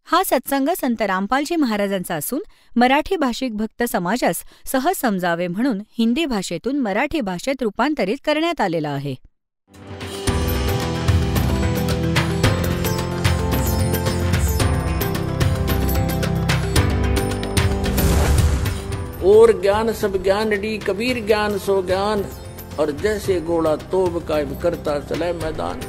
हा सत्संग संत रामपालजी महाराजांचा असून मराठी भाषिक भक्त समाजास सहज समजावे म्हणून हिंदी भाषेतून मराठी भाषेत रूपांतरित करण्यात आलेला आहे. और ज्ञान सब ज्ञान डी कबीर ज्ञान सो ज्ञान और जैसे घोड़ा तोब कायम करता चले मैदान.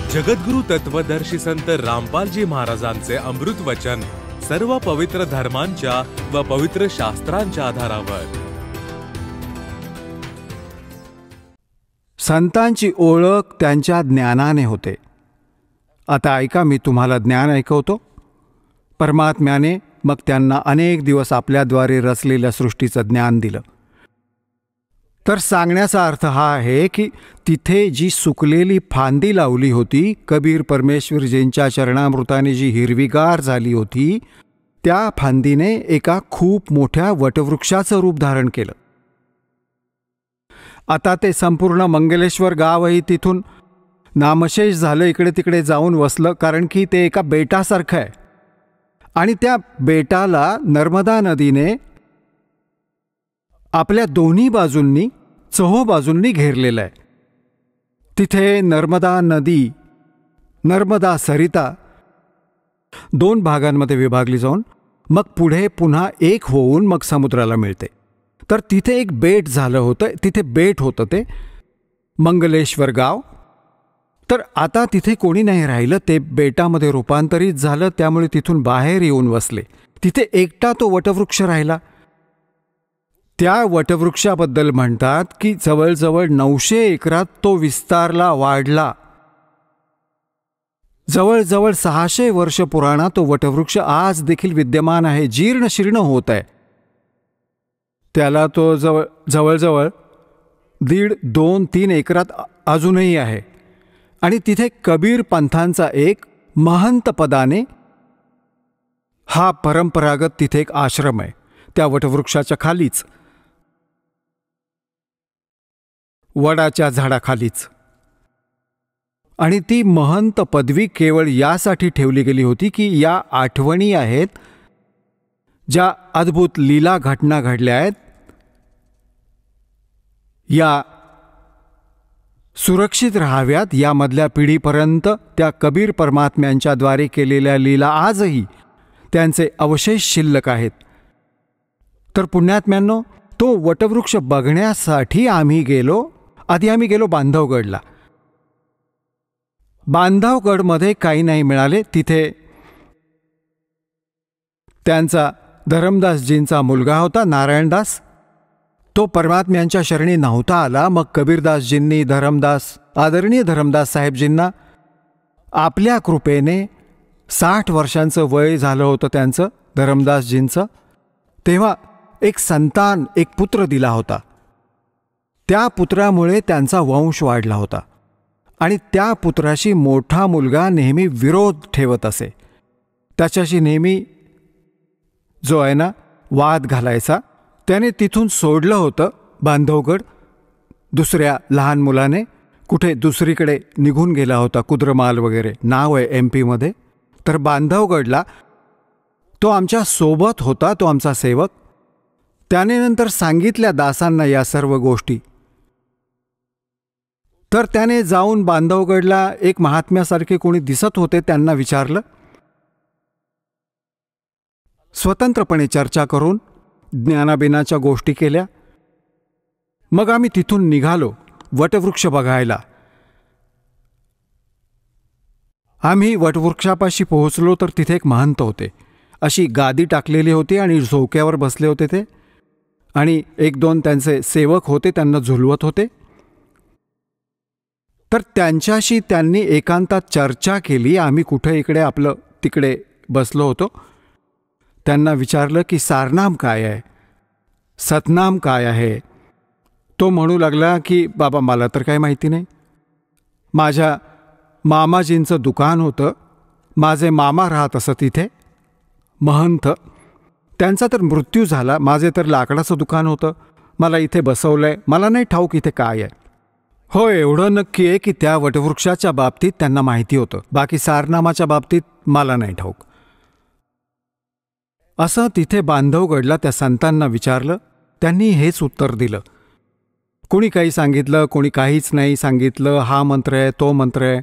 जगद्गुरु तत्वदर्शी संत रामपालजी महाराजांचे अमृत वचन सर्व पवित्र धर्मांच्या व पवित्र शास्त्रांच्या आधारावर. संतांची ओळख त्यांच्या ज्ञानाने होते. आता ऐका, मी तुम्हाला ज्ञान ऐकवतो. परमात्म्याने मग त्यांना अनेक दिवस आपल्याद्वारे रचलेल्या सृष्टीचं ज्ञान दिलं. तर सांगण्याचा अर्थ हा आहे की तिथे जी सुकलेली फांदी लावली होती, कबीर परमेश्वरजींच्या चरणामृताने जी हिरवीगार झाली होती, त्या फांदीने एका खूप मोठ्या वटवृक्षाचं रूप धारण केलं. आता ते संपूर्ण मंगलेश्वर गावही तिथून नामशेष झालं, इकडे तिकडे जाऊन वसलं, कारण की ते एका बेटासारखं आहे. आणि त्या बेटाला नर्मदा नदीने आपल्या दोन्ही बाजूंनी चोहोबाजूंनी घेरलेलं आहे. तिथे नर्मदा नदी, नर्मदा सरिता दोन भागांमध्ये विभागली जाऊन मग पुढे पुन्हा एक होऊन मग समुद्राला मिळते. तर तिथे एक बेट झालं होतं, तिथे बेट होतं ते मंगलेश्वर गाव. तर आता तिथे कोणी नाही राहिलं, ते बेटामध्ये रूपांतरित झालं, त्यामुळे तिथून बाहेर येऊन वसले. तिथे एकटा तो वटवृक्ष राहिला. त्या वटवृक्षाबद्दल म्हणतात की जवळजवळ 900 एकरात तो विस्तारला, वाढला. जवळजवळ 600 वर्ष पुराणा तो वटवृक्ष आज देखील विद्यमान आहे, जीर्ण शीर्ण होत आहे. त्याला तो जवळजवळ 1.5-2-3 एकरात अजूनही आहे. आणि तिथे कबीर पंथांचा एक महंत पदाने हा परंपरागत तिथे एक आश्रम आहे, त्या वटवृक्षाच्या खालीच, वडाच्या झाडाखालीच. आणि ती महंत पदवी केवळ यासाठी ठेवली गेली होती की या आठवणी आहेत, ज्या अद्भुत लीला घटना घडल्या आहेत, या सुरक्षित राहाव्यात, यामधल्या पिढीपर्यंत त्या कबीर परमात्म्यांच्या द्वारे केलेल्या लीला आजही त्यांचे अवशेष शिल्लक आहेत. तर पुण्यात्म्यांनो, तो वटवृक्ष बघण्यासाठी आम्ही गेलो बांधवगडला. बांधवगडमध्ये काही नाही मिळाले. तिथे त्यांचा धरमदासजींचा मुलगा होता नारायणदास, तो परमात्म्यांच्या शरणी नव्हता आला. मग कबीरदासजींनी आदरणीय धरमदास साहेबजींना आपल्या कृपेने 60 वर्षांचं वय झालं होतं त्यांचं, धरमदासजींचं, तेव्हा एक संतान, एक पुत्र दिला होता. त्या पुत्रामुळे त्यांचा वंश वाढला होता. आणि त्या पुत्राशी मोठा मुलगा नेहमी विरोध ठेवत असे. त्याच्याशी नेहमी जो आहे ना वाद घालायचा. त्याने तिथून सोडलं होतं बांधवगड, दुसऱ्या लहान मुलाने कुठे दुसरीकडे निघून गेला होता, कुद्रमाल वगैरे नाव आहे MP मध्ये. तर बांधवगडला तो आमच्या सोबत होता, तो आमचा सेवक. त्याने नंतर सांगितल्या दासांना या सर्व गोष्टी. तर त्याने जाऊन बांधवगडला एक महात्म्यासारखे कोणी दिसत होते, त्यांना विचारलं. स्वतंत्रपणे चर्चा करून ज्ञानाबिनाच्या गोष्टी केल्या. मग आम्ही तिथून निघालो वटवृक्ष बघायला. आम्ही वटवृक्षापाशी पोहोचलो तर तिथे एक महंत होते. अशी गादी टाकलेली होती आणि झोक्यावर बसले होते ते. आणि 1-2 त्यांचे सेवक होते, त्यांना झुलवत होते. तर त्यांच्याशी त्यांनी एकांतात चर्चा केली. आम्ही कुठे इकडे आपलं तिकडे बसलो होतो. त्यांना विचारलं की सारनाम काय आहे, सतनाम काय आहे. तो म्हणू लागला की बाबा मला तर काही माहिती नाही. माझ्या मामाजींचं दुकान होतं, माझे मामा राहत असत तिथे महंत. त्यांचा तर मृत्यू झाला. माझे तर लाकडाचं दुकान होतं, मला इथे बसवलंय, मला नाही ठाऊक इथे काय आहे. हो, एवढं नक्की आहे की त्या वटवृक्षाच्या बाबतीत त्यांना माहिती होतं. बाकी सारनामाच्या बाबतीत मला नाही ठाऊक. असं तिथे बांधवगडला त्या संतांना विचारलं. त्यांनी हेच उत्तर दिलं. कोणी काही सांगितलं, कोणी काहीच नाही सांगितलं. हा मंत्र आहे, तो मंत्र आहे.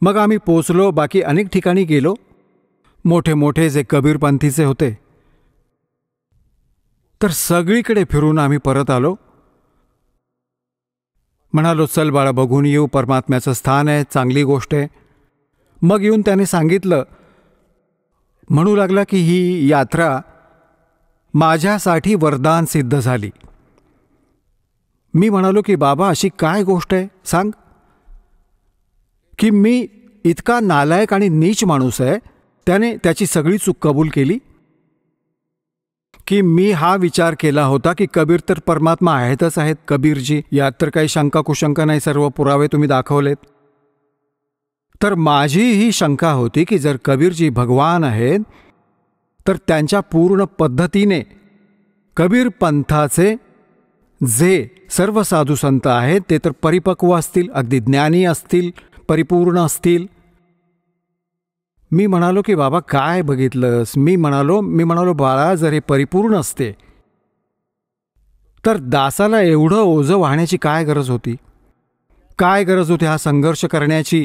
मग आम्ही पोचलो. बाकी अनेक ठिकाणी गेलो. मोठे मोठे जे कबीरपंथीचे होते, तर सगळीकडे फिरून आम्ही परत आलो. म्हणालो, चल बाळा, बघून येऊ. परमात्म्याचं स्थान आहे, चांगली गोष्ट आहे. मग येऊन त्याने सांगितलं, म्हणू लागला की ही यात्रा माझ्यासाठी वरदान सिद्ध झाली. मी म्हणालो की बाबा, अशी काय गोष्ट आहे सांग, की मी इतका नालायक आणि नीच माणूस आहे. त्याने त्याची सगळी चूक कबूल केली, की मी हा विचार केला होता की कबीर तर परमात्मा आहेतच आहेत. कबीरजी, यात तर काही शंका कुशंका नाही, सर्व पुरावे तुम्ही दाखवलेत. तर माझी ही शंका होती की जर कबीरजी भगवान आहेत, तर त्यांच्या पूर्ण पद्धतीने कबीर पंथाचे जे सर्व साधू संत आहेत ते तर परिपक्व असतील, अगदी ज्ञानी असतील, परिपूर्ण असतील. मी म्हणालो की बाबा काय बघितलंस. मी म्हणालो बाळा, जर हे परिपूर्ण असते तर दासाला एवढं ओझं वाहण्याची काय गरज होती, काय गरज होती हा संघर्ष करण्याची.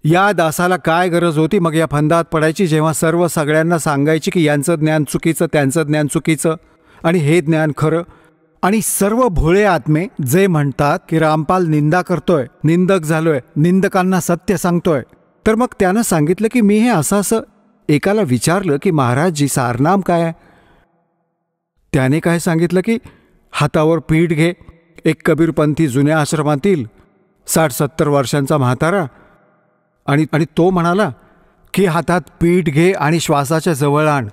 या दासाला काय गरज होती मग या फंदात पडायची, जेव्हा सर्व सगळ्यांना सांगायची की यांचं ज्ञान चुकीचं, त्यांचं ज्ञान चुकीचं आणि हे ज्ञान खरं. आणि सर्व भोळे आत्मे जे म्हणतात की रामपाल निंदा करतोय, निंदक झालोय, निंदकांना सत्य सांगतोय. तर मग त्यानं सांगितलं की मी हे असं एकाला विचारलं की महाराजजी सारनाम काय आहे. त्याने काय सांगितलं की हातावर पीठ घे. एक कबीरपंथी जुन्या आश्रमातील 60-70 वर्षांचा म्हातारा, आणि तो म्हणाला की हातात पीठ घे आणि श्वासाच्या जवळ आण,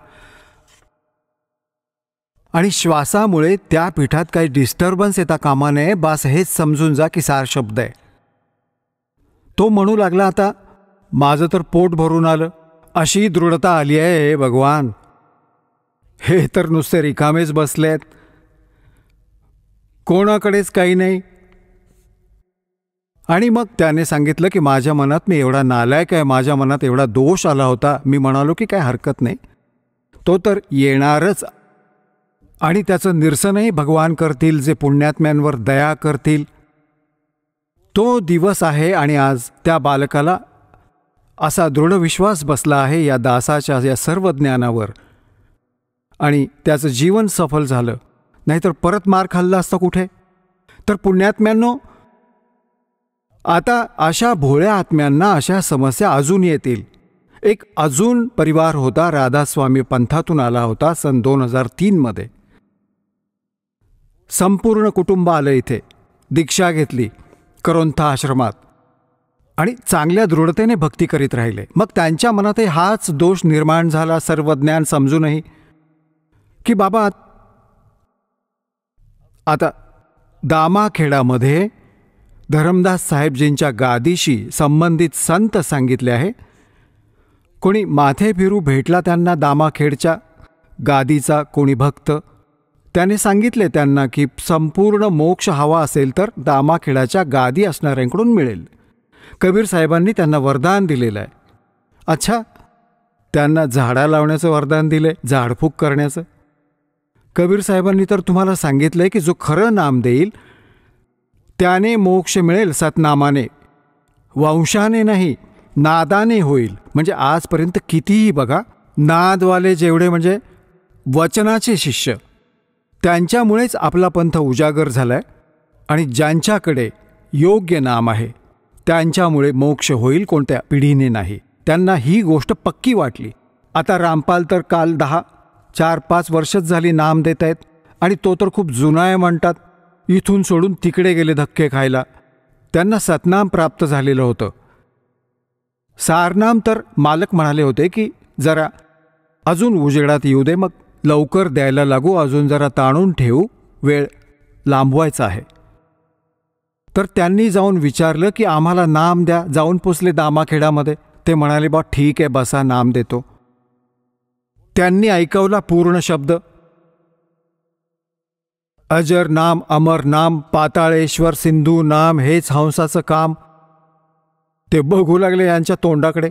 आणि श्वासामुळे त्या पीठात काही डिस्टर्बन्स येता कामा नये. बास हेच समजून जा की सार शब्द आहे. तो म्हणू लागला, आता माझं तर पोट भरून आलं, अशी दृढता आली आहे. हे भगवान, हे तर नुसते रिकामेच बसलेत, कोणाकडेच काही नाही. आणि मग त्याने सांगितलं की माझ्या मनात मी एवढा नालायक आहे, माझ्या मनात एवढा दोष आला होता. मी म्हणालो की काय हरकत नाही, तो तर येणारच आणि त्याचं निरसनही भगवान करतील, जे पुण्यात्म्यांवर दया करतील. तो दिवस आहे आणि आज त्या बालकाला असा दृढ विश्वास बसला आहे या दासाच्या या सर्व ज्ञानावर, आणि त्याचं जीवन सफल झालं. नाहीतर परत मार खाल्ला असता कुठे. तर पुण्यात्म्यांनो, आता अशा भोळ्या आत्म्यांना अशा समस्या अजून येतील. एक अजून परिवार होता, राधास्वामी पंथातून आला होता सन 2003 मध्ये. संपूर्ण कुटुंब आलं इथे, दीक्षा घेतली करोंथा आश्रमात आणि चांगल्या दृढतेने भक्ती करीत राहिले. मग त्यांच्या मनातही हाच दोष निर्माण झाला, सर्व ज्ञान समजूनही, की बाबा आता दामाखेडामध्ये धरमदास साहेबजींच्या गादीशी संबंधित संत सांगितले आहे. कोणी माथे फिरू भेटला त्यांना दामाखेडच्या गादीचा कोणी भक्त, त्याने सांगितले त्यांना की संपूर्ण मोक्ष हवा असेल तर दामाखेडाच्या गादी असणाऱ्यांकडून मिळेल. कबीर साहेबांनी त्यांना वरदान दिलेलं आहे. अच्छा, त्यांना झाडा लावण्याचं वरदान दिले, झाडफूक करण्याचं. कबीर साहेबांनी तर तुम्हाला सांगितलंय की जो खरं नाम देईल त्याने मोक्ष मिळेल सतनामाने, वंशाने नाही, नादाने होईल. म्हणजे आजपर्यंत कितीही बघा, नादवाले जेवढे म्हणजे वचनाचे शिष्य, त्यांच्यामुळेच आपला पंथ उजागर झालाय. आणि ज्यांच्याकडे योग्य नाम आहे त्यांच्यामुळे मोक्ष होईल, कोणत्या पिढीने नाही. त्यांना ही गोष्ट पक्की वाटली. आता रामपाल तर काल 4-5 वर्षच झाली नाम देत आहेत, आणि तो तर खूप जुना आहे म्हणतात. इथून सोडून तिकडे गेले धक्के खायला. त्यांना सतनाम प्राप्त झालेलं होतं. सारनाम तर मालक म्हणाले होते की जरा अजून उजेडात येऊ दे, मग लवकर द्यायला लागू, अजून जरा ताणून ठेवू, वेळ लांबवायचा आहे. तर त्यांनी जाऊन विचारलं की आम्हाला नाम द्या. जाऊन पोचले दामाखेडामध्ये. ते म्हणाले, बा ठीक आहे, बसा, नाम देतो. त्यांनी ऐकवला पूर्ण शब्द. अजर नाम अमर नाम पाताळेश्वर सिंधू नाम हेच हंसाचं काम. ते बघू लागले यांच्या तोंडाकडे.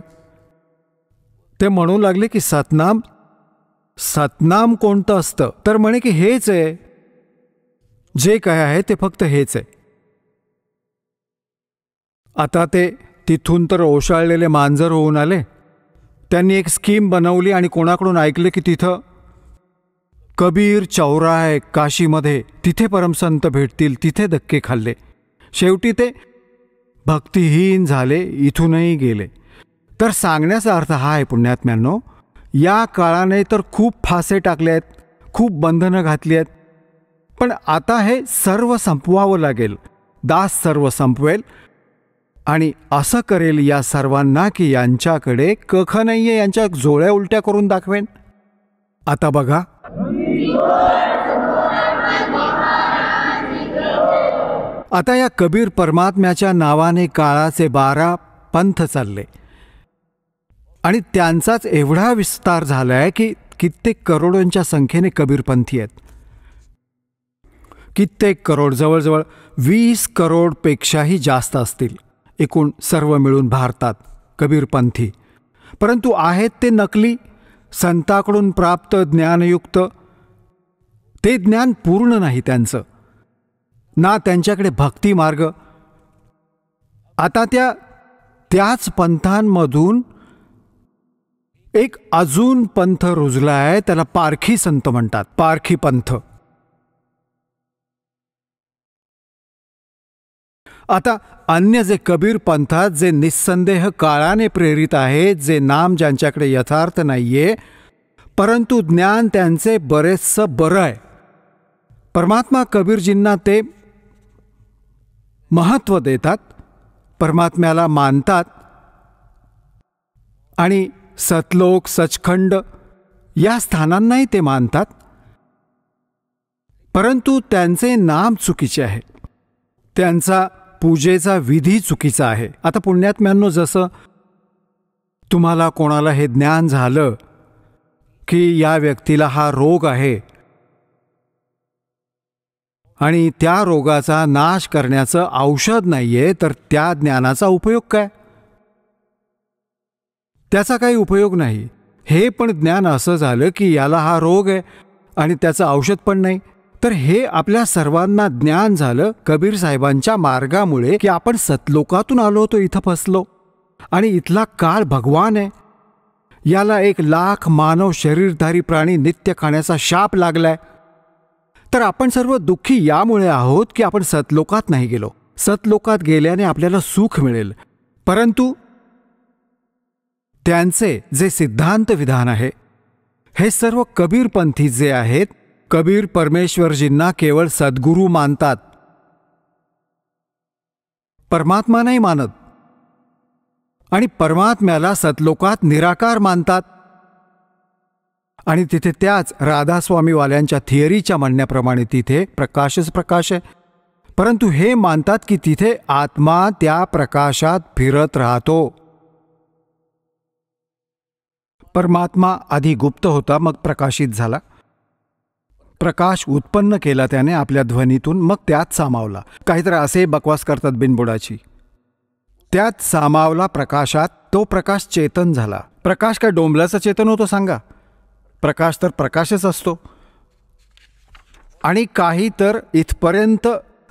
ते म्हणू लागले की सतनाम सतनाम कोणतं असतं. तर म्हणे की हेच आहे, जे काय आहे ते फक्त हेच आहे. आता ते तिथून तर ओशाळलेले मांजर होऊन आले. त्यांनी एक स्कीम बनवली आणि कोणाकडून ऐकले की तिथं कबीर चौरा आहे काशीमध्ये, तिथे परमसंत भेटतील. तिथे धक्के खाल्ले. शेवटी ते भक्तिहीन झाले, इथूनही गेले. तर सांगण्याचा अर्थ हा आहे पुण्यात्म्यांनो, या काळाने तर खूप फासे टाकले आहेत, खूप बंधनं घातली आहेत. पण आता हे सर्व संपवावं लागेल. दास सर्व संपवेल आणि असं करेल या सर्वांना की यांच्याकडे कख नाहीये, यांच्या जोळ्या उलट्या करून दाखवेन. आता बघा, आता या कबीर परमात्म्याच्या नावाने काळाचे 12 पंथ चालले आणि त्यांचाच एवढा विस्तार झालाय की कित्येक करोडोंच्या संख्येने कबीरपंथी आहेत. कित्येक करोड, जवळजवळ 20 करोडपेक्षाही जास्त असतील एकूण सर्व मिळून भारतात कबीरपंथी. परंतु आहेत ते नकली, संताकडून प्राप्त ज्ञानयुक्त. ते ज्ञान पूर्ण नाही त्यांचं, ना त्यांच्याकडे भक्ती मार्ग. आता त्याच पंथांमधून एक अजून पंथ रुजला आहे, त्याला पारखी संत म्हणतात, पारखी पंथ. आता अन्य जे कबीर पंथात जे निस्संदेह काळाने प्रेरित आहेत, जे नाम ज्यांच्याकडे यथार्थ नाहीये, परंतु ज्ञान त्यांचे बरेचसं बरं आहे. परमात्मा कबीरजींना ते महत्त्व देतात, परमात्म्याला मानतात आणि सतलोक सचखंड या स्थानांनाही ते मानतात. परंतु त्यांचे नाम चुकीचे आहे, त्यांचा पूजेचा विधी चुकीचा आहे. आता पुण्यात्म्यांनो, जसं तुम्हाला कोणाला हे ज्ञान झालं की या व्यक्तीला हा रोग आहे आणि त्या रोगाचा नाश करण्याचं औषध नाहीये, तर त्या ज्ञानाचा उपयोग काय? त्याचा काही उपयोग नाही. हे पण ज्ञान असं झालं की याला हा रोग आहे आणि त्याचं औषध पण नाही. तर हे आपल्या सर्वांना ज्ञान झालं कबीर साहेबांच्या मार्गामुळे की आपण सतलोकातून आलो होतो, इथं फसलो आणि इथला काळ भगवान आहे. याला 1,00,000 मानव शरीरधारी प्राणी नित्य खाण्याचा शाप लागलाय. तर आपण सर्व दुःखी यामुळे आहोत की आपण सतलोकात नाही गेलो. सतलोकात गेल्याने आपल्याला सुख मिळेल. परंतु त्यांचे जे सिद्धांत विधान आहे, हे सर्व कबीरपंथी जे आहेत, कबीर परमेश्वरजींना केवळ सद्गुरू मानतात, परमात्मा नाही मानत. आणि परमात्म्याला सतलोकात निराकार मानतात. आणि तिथे त्याच राधास्वामीवाल्यांच्या थिअरीच्या म्हणण्याप्रमाणे तिथे प्रकाशच प्रकाश आहे. परंतु हे मानतात की तिथे आत्मा त्या प्रकाशात फिरत राहतो. परमात्मा आधी गुप्त होता, मग प्रकाशित झाला. प्रकाश उत्पन्न केला त्याने आपल्या ध्वनीतून, मग त्यात सामावला. काहीतरी असे बकवास करतात बिनबुडाची. त्यात सामावला प्रकाशात, तो प्रकाश चेतन झाला. प्रकाश काय डोंबल्याचा चेतन होतो सांगा? प्रकाश तर प्रकाशच असतो. आणि काही तर इथपर्यंत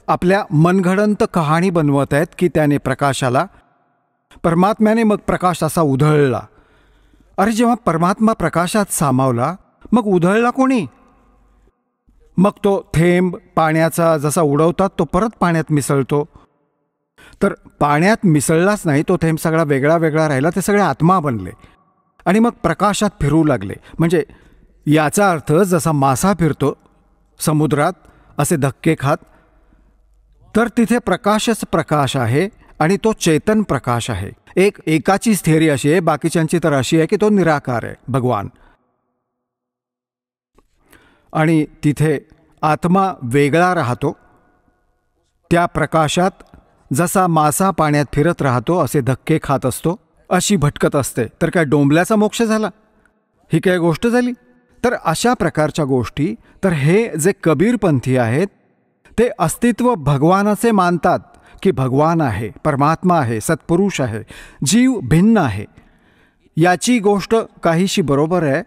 आपल्या मनघडंत कहाणी बनवत आहेत की त्याने प्रकाशाला, परमात्म्याने मग प्रकाश असा उधळला. अरे जेव्हा परमात्मा प्रकाशात सामावला, मग उधळला कोणी? मग तो थेंब पाण्याचा जसा उडवतात तो परत पाण्यात मिसळतो. तर पाण्यात मिसळलाच नाही तो थेंब, सगळा वेगळा वेगळा राहिला. ते सगळे आत्मा बनले आणि मग प्रकाशात फिरू लागले. म्हणजे याचा अर्थ जसा मासा फिरतो समुद्रात असे धक्के खात, तर तिथे प्रकाशच प्रकाश आहे आणि तो चेतन प्रकाश आहे. एकाचीच थिअरी अशी आहे, बाकीच्यांची तर अशी आहे की तो निराकार आहे, भगवान. आणि तिथे आत्मा वेगळा राहतो. त्या प्रकाशात जसा मासा पाण्यात फिरत राहतो असे धक्के खात असतो, अशी भटकत असते. तर काय डोंबल्याचा मोक्ष झाला? ही काय गोष्ट झाली? तर अशा प्रकारच्या गोष्टी, तर हे जे कबीरपंथी आहेत ते अस्तित्व भगवानाचे मानतात की भगवान आहे, परमात्मा आहे, सत्पुरुष आहे, जीव भिन्न आहे. याची गोष्ट काहीशी बरोबर आहे,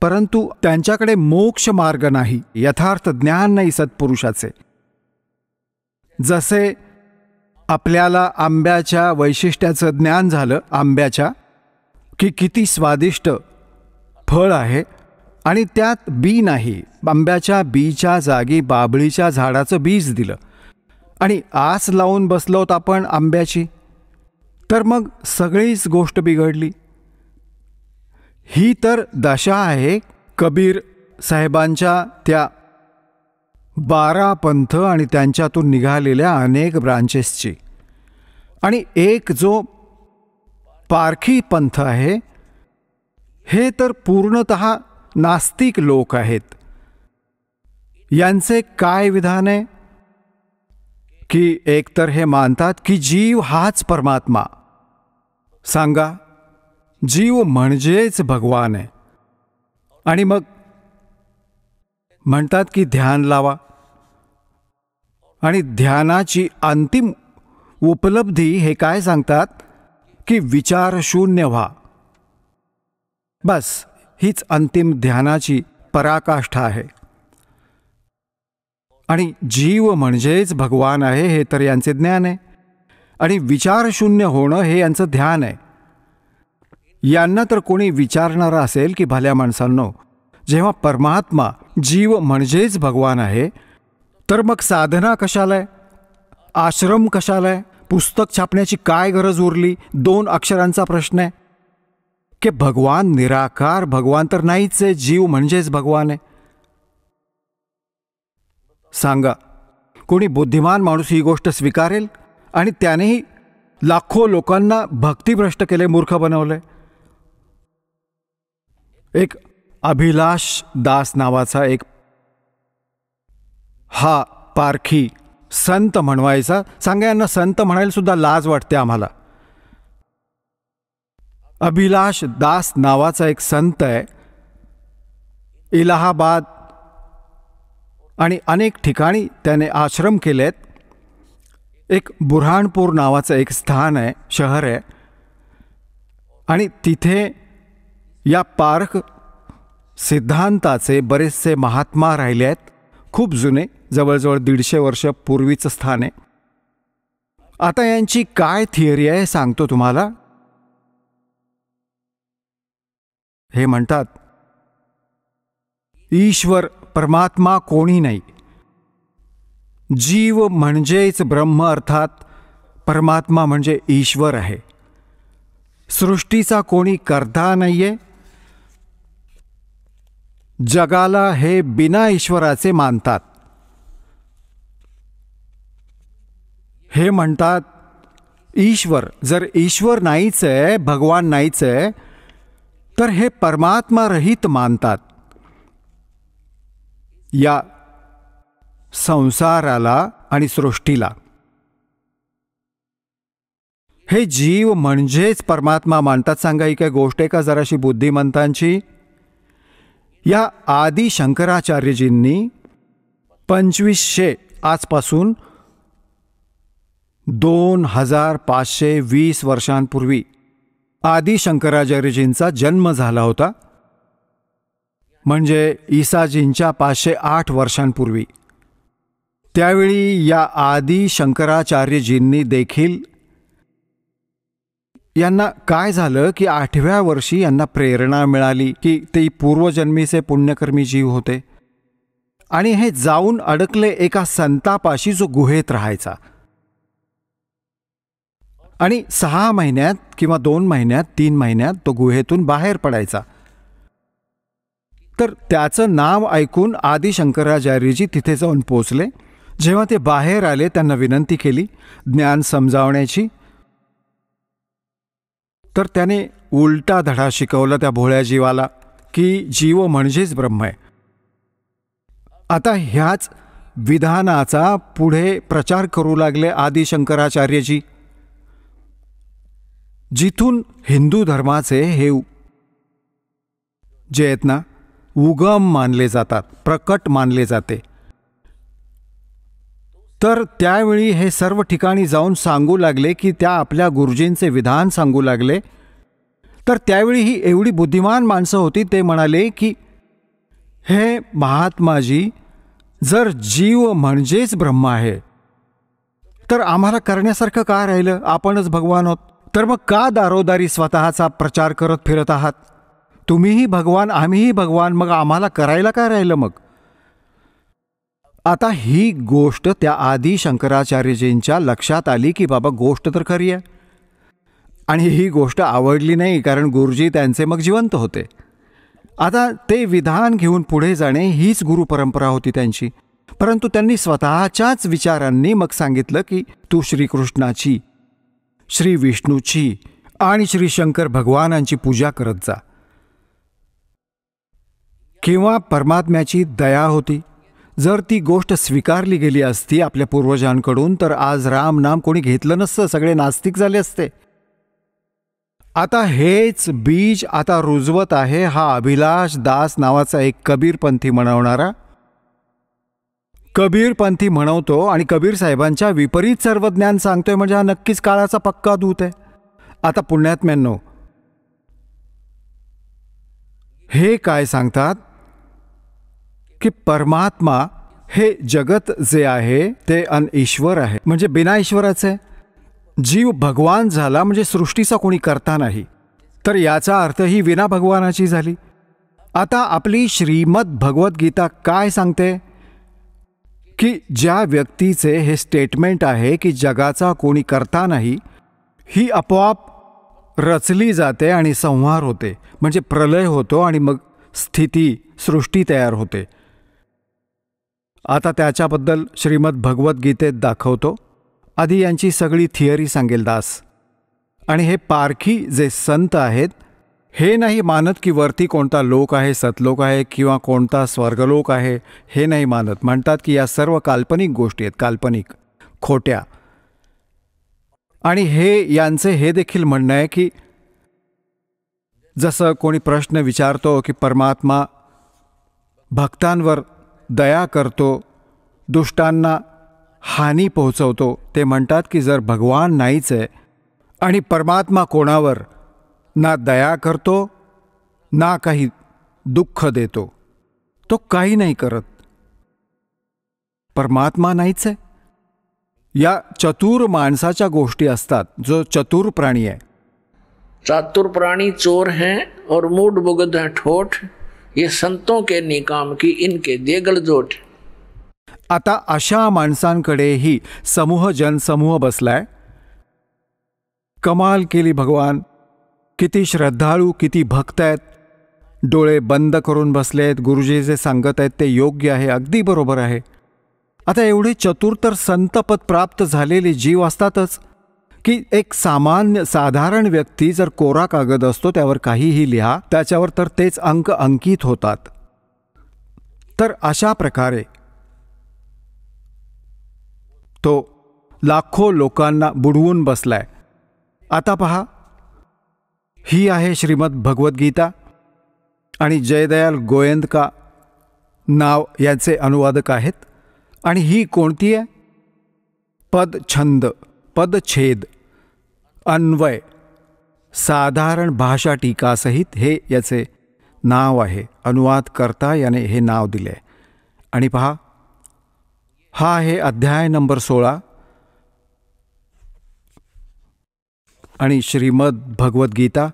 परंतु त्यांच्याकडे मोक्ष मार्ग नाही, यथार्थ ज्ञान नाही सत्पुरुषाचे. जसे आपल्याला आंब्याच्या वैशिष्ट्याचं ज्ञान झालं, आंब्याच्या की किती स्वादिष्ट फळ आहे आणि त्यात बी नाही, आंब्याच्या बीच्या जागी बाभळीच्या झाडाचं बीज दिलं आणि आस लावून बसलोत आपण आंब्याची, तर मग सगळीच गोष्ट बिघडली. ही तर दशा आहे कबीर साहेबांच्या त्या 12 पंथ आणि त्यांच्यातून निघालेल्या अनेक ब्रांचेसची. आणि एक जो पारखी पंथ आहे हे तर पूर्णतः नास्तिक लोक आहेत. यांचे काय विधान आहे की एकतर हे मानतात की जीव हाच परमात्मा. सांगा, जीव म्हणजेच भगवान आहे. आणि मग म्हणतात की ध्यान लावा आणि ध्यानाची अंतिम उपलब्धी हे काय सांगतात की विचार शून्य व्हा. बस हीच अंतिम ध्यानाची पराकाष्ठा आहे. आणि जीव म्हणजेच भगवान आहे हे तर यांचे ज्ञान आहे आणि विचार शून्य होणं हे यांचं ध्यान आहे. यांना तर कोणी विचारणारा असेल की भल्या माणसांनो, जेव्हा परमात्मा जीव म्हणजेच भगवान आहे तर मग साधना कशाला आहे, आश्रम कशाला आहे, पुस्तक छापण्याची काय गरज उरली. 2 अक्षरांचा प्रश्न आहे की भगवान निराकार, भगवान तर नाहीच आहे, जीव म्हणजेच भगवान आहे. सांगा, कोणी बुद्धिमान माणूस ही गोष्ट स्वीकारेल? आणि त्यानेही लाखो लोकांना भक्तिभ्रष्ट केले, मूर्ख बनवले. एक अभिलाष दास नावाचा एक हा पारखी संत म्हणवायचा. सांगा, यांना संत म्हणायला सुद्धा लाज वाटते आम्हाला. अभिलाष दास नावाचा एक संत आहे, इलाहाबाद आणि अनेक ठिकाणी त्याने आश्रम केलेत. एक बुऱ्हाणपूर नावाचं एक स्थान आहे, शहर आहे, आणि तिथे या पारख सिद्धांताचे बरेचसे महात्मा राहिले आहेत. खूप जुने, जवळजवळ 150 वर्ष पूर्वीचं स्थान आहे. आता यांची काय थिअरी आहे सांगतो तुम्हाला. हे म्हणतात, ईश्वर परमात्मा कोणी नाही, जीव म्हणजेच ब्रह्म, अर्थात परमात्मा म्हणजे ईश्वर आहे. सृष्टीचा कोणी कर्ता नाहीये. जगाला हे बिना ईश्वराचे मानतात. हे म्हणतात, ईश्वर जर ईश्वर नाहीच आहे, भगवान नाहीच आहे, तर हे परमात्मा रहित मानतात. या संसाराला आणि सृष्टीला हे जीव म्हणजेच परमात्मा मानतात. सांगा, ही काय गोष्ट आहे का जराशी बुद्धिमंतांची? या आदि शंकराचार्यजींनी 2500 आजपासून 2520 वर्षांपूर्वी आदि शंकराचार्यजींचा जन्म झाला होता. म्हणजे ईसाजींच्या 508 वर्षांपूर्वी. त्यावेळी या आदि शंकराचार्यजींनी देखील, यांना काय झालं की 8व्या वर्षी यांना प्रेरणा मिळाली की ते पूर्वजन्मीचे पुण्यकर्मी जीव होते आणि हे जाऊन अडकले एका संतापाशी जो गुहेत राहायचा. आणि 6 महिन्यात किंवा 2 महिन्यात 3 महिन्यात तो गुहेतून बाहेर पडायचा. तर त्याचं नाव ऐकून आदि शंकराचार्यजी तिथे जाऊन पोचले. जेव्हा ते बाहेर आले, त्यांना विनंती केली ज्ञान समजावण्याची. तर त्याने उलटा धडा शिकवला त्या भोळ्या जीवाला की जीव म्हणजेच ब्रह्म आहे. आता ह्याच विधानाचा पुढे प्रचार करू लागले आदि शंकराचार्यजी. जिथून हिंदू धर्माचे हे जे आहेत ना, उगम मानले जातात, प्रकट मानले जाते. तर त्यावेळी हे सर्व ठिकाणी जाऊन सांगू लागले की त्या आपल्या गुरुजींचे विधान सांगू लागले. तर त्यावेळी ही एवढी बुद्धिमान माणसं होती, ते म्हणाले की हे महात्माजी, जर जीव म्हणजेच ब्रह्म आहे तर आम्हाला करण्यासारखं काय राहिलं? आपणच भगवान आहोत. तर मग का दारोदारी स्वतःचा प्रचार करत फिरत आहात? तुम्हीही भगवान, आम्हीही भगवान, मग आम्हाला करायला काय राहिलं मग? आता ही गोष्ट त्या आदी शंकराचार्यजींच्या लक्षात आली की बाबा गोष्ट तर खरी आहे. आणि ही गोष्ट आवडली नाही, कारण गुरुजी त्यांचे मग जिवंत होते. आता ते विधान घेऊन पुढे जाणे हीच गुरुपरंपरा होती त्यांची. परंतु त्यांनी स्वतःच्याच विचारांनी मग सांगितलं की तू श्रीकृष्णाची, श्री विष्णूची आणि श्री शंकर भगवानांची पूजा करत जा. किंवा परमात्म्याची दया होती. जर ती गोष्ट स्वीकारली गेली असती आपल्या पूर्वजांकडून तर आज राम नाम कोणी घेतलं नसतं, सगळे नास्तिक झाले असते. आता हेच बीज आता रुजवत आहे हा अभिलाष दास नावाचा एक कबीरपंथी म्हणवणारा. कबीरपंथी म्हणवतो आणि कबीर साहेबांच्या विपरीत सर्व ज्ञान सांगतोय, म्हणजे हा नक्कीच काळाचा पक्का दूत आहे. आता पुण्यात्म्यांनो, हे काय सांगतात की परमात्मा हे जगत जे आहे ते ईश्वर आहे, म्हणजे बिना ईश्वराचे आहे. जीव भगवान झाला म्हणजे सृष्टीचा कोणी करता नाही, तर याचा अर्थ ही विना भगवानाची झाली. आता आपली श्रीमद भगवद्गीता काय सांगते की ज्या व्यक्तीचे हे स्टेटमेंट आहे की जगाचा कोणी करता नाही, ही आपोआप रचली जाते आणि संहार होते, म्हणजे प्रलय होतो आणि मग स्थिती सृष्टी तयार होते. आता त्याच्याबद्दल श्रीमद भगवद्गीतेत दाखवतो. आधी यांची सगळी थिअरी सांगेल दास. आणि हे पारखी जे संत आहेत हे नाही मानत की वरती कोणता लोक आहे, सतलोक आहे किंवा कोणता स्वर्गलोक आहे, हे नाही मानत. म्हणतात की या सर्व काल्पनिक गोष्टी आहेत, काल्पनिक, खोट्या. आणि हे यांचे हे देखील म्हणणं आहे की जसं कोणी प्रश्न विचारतो की परमात्मा भक्तांवर दया करतो, दुष्टांना हानी पोहोचवतो, ते म्हणतात की जर भगवान नाहीच आहे आणि परमात्मा कोणावर ना दया करतो ना काही दुःख देतो, तो काही नाही करत, परमात्मा नाहीच आहे. या चतुर माणसाच्या गोष्टी असतात, जो चतुर प्राणी आहे. चातुर प्राणी चोर हैं और मूड बुगद हैं ठोठ, ये संतों के निकाम की इनके देगल जोट. आता अशा माणसांकडेही समूह जनसमूह बसलाय. कमाल केली भगवान, किती श्रद्धाळू, किती भक्त आहेत, डोळे बंद करून बसलेत. गुरुजी जे सांगत आहेत ते योग्य आहे, अगदी बरोबर आहे. आता एवढे चतुर तर संतपद प्राप्त झालेले जीव असतातच की एक सामान्य साधारण व्यक्ती जर कोरा कागद असतो त्यावर काहीही लिहा, त्याच्यावर तर तेच अंक अंकित होतात. तर अशा प्रकारे तो लाखो लोकांना बुडवून बसलाय. आता पहा, ही आहे श्रीमद भगवद्गीता आणि जयदयाल गोयंदका नाव यांचे अनुवादक आहेत. आणि ही कोणती आहे? पदछंद, पदछेद, अन्वय, साधारण भाषा टीकासहित हे याचे नाव आहे. अनुवाद करता याने हे नाव दिले. आणि पहा, हा आहे अध्याय नंबर 16 आणि श्रीमद भगवद्गीता,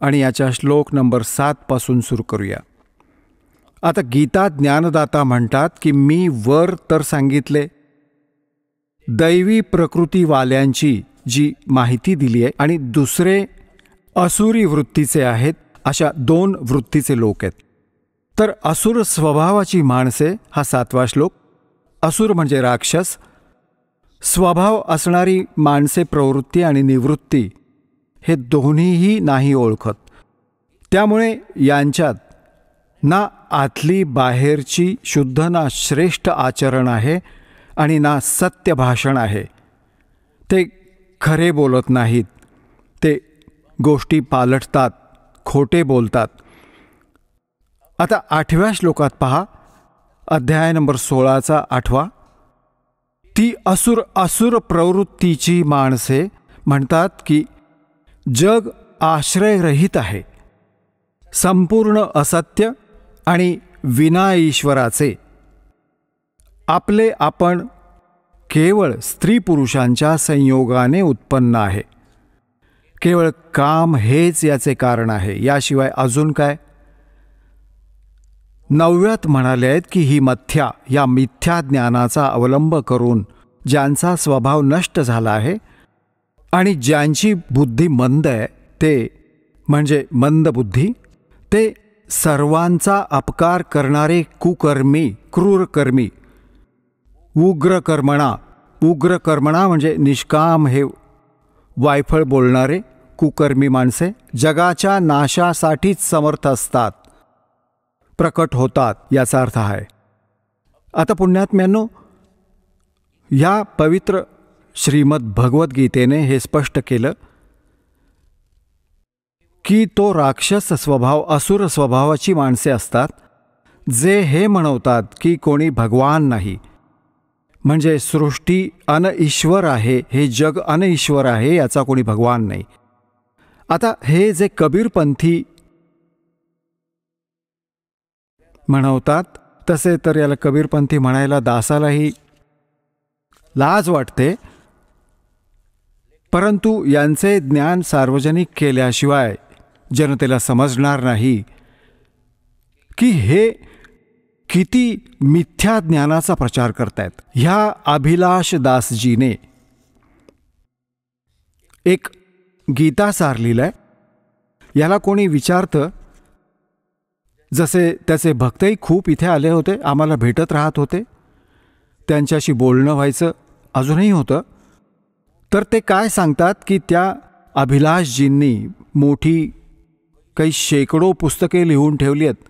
आणि याच्या श्लोक नंबर 7 पासून सुरू करूया. आता गीता ज्ञानदाता म्हणतात की मी वर तर सांगितले दैवी प्रकृतीवाल्यांची जी माहिती दिली आहे, आणि दुसरे असुरी वृत्तीचे आहेत, अशा 2 वृत्तीचे लोक आहेत. तर असुर स्वभावाची माणसे हा 7वा श्लोक. असुर म्हणजे राक्षस, स्वभाव असणारी माणसे प्रवृत्ती आणि निवृत्ती हे दोन्हीही नाही ओळखत. त्यामुळे यांच्यात ना आतली बाहेरची शुद्ध ना श्रेष्ठ आचरण आहे आणि ना सत्य भाषण आहे. ते खरे बोलत नाहीत, ते गोष्टी पालटतात, खोटे बोलतात. आता 8व्या श्लोकात पहा, अध्याय नंबर 16चा 8. ती असुर प्रवृत्तीची माणसे म्हणतात की जग आश्रयरहित आहे, संपूर्ण असत्य आणि विना ईश्वराचे. आपले आपण केवळ स्त्री पुरुषांच्या संयोगाने उत्पन्न आहे. केवळ काम हेच याचे कारण आहे, याशिवाय अजून काय. 9व्यात म्हणाले आहेत की ही मथ्या, या मिथ्या ज्ञानाचा अवलंब करून ज्यांचा स्वभाव नष्ट झाला आहे आणि ज्यांची बुद्धी मंद आहे, ते म्हणजे मंदबुद्धी, ते सर्वांचा अपकार करणारे कुकर्मी, क्रूरकर्मी, उग्रकर्मणा म्हणजे निष्काम हे वायफळ बोलणारे कुकर्मी माणसे जगाच्या नाशासाठीच समर्थ असतात, प्रकट होतात, याचा अर्थ आहे. आता पुण्यात्म्यांनो, या पवित्र श्रीमद भगवद्गीतेने हे स्पष्ट केलं की तो राक्षस स्वभाव, असुर स्वभावाची माणसे असतात, जे हे म्हणवतात की कोणी भगवान नाही, म्हणजे सृष्टी अनईश्वर आहे, हे जग अनईश्वर आहे, याचा कोणी भगवान नाही. आता हे जे कबीरपंथी म्हणवतात, तसे तर याला कबीरपंथी म्हणायला दासालाही लाज वाटते, परंतु यांचे ज्ञान सार्वजनिक केल्याशिवाय जनतेला समजणार नाही की हे किती मिथ्या ज्ञानाचा प्रचार करतायत. ह्या अभिलाष दासजीने एक गीतासार लिहिलाय. याला कोणी विचारतं, जसे त्याचे भक्तही खूप इथे आले होते, आम्हाला भेटत राहत होते, त्यांच्याशी बोलणं व्हायचं अजूनही होतं, तर ते काय सांगतात की त्या अभिलाषजींनी मोठी काही शेकडो पुस्तके लिहून ठेवली आहेत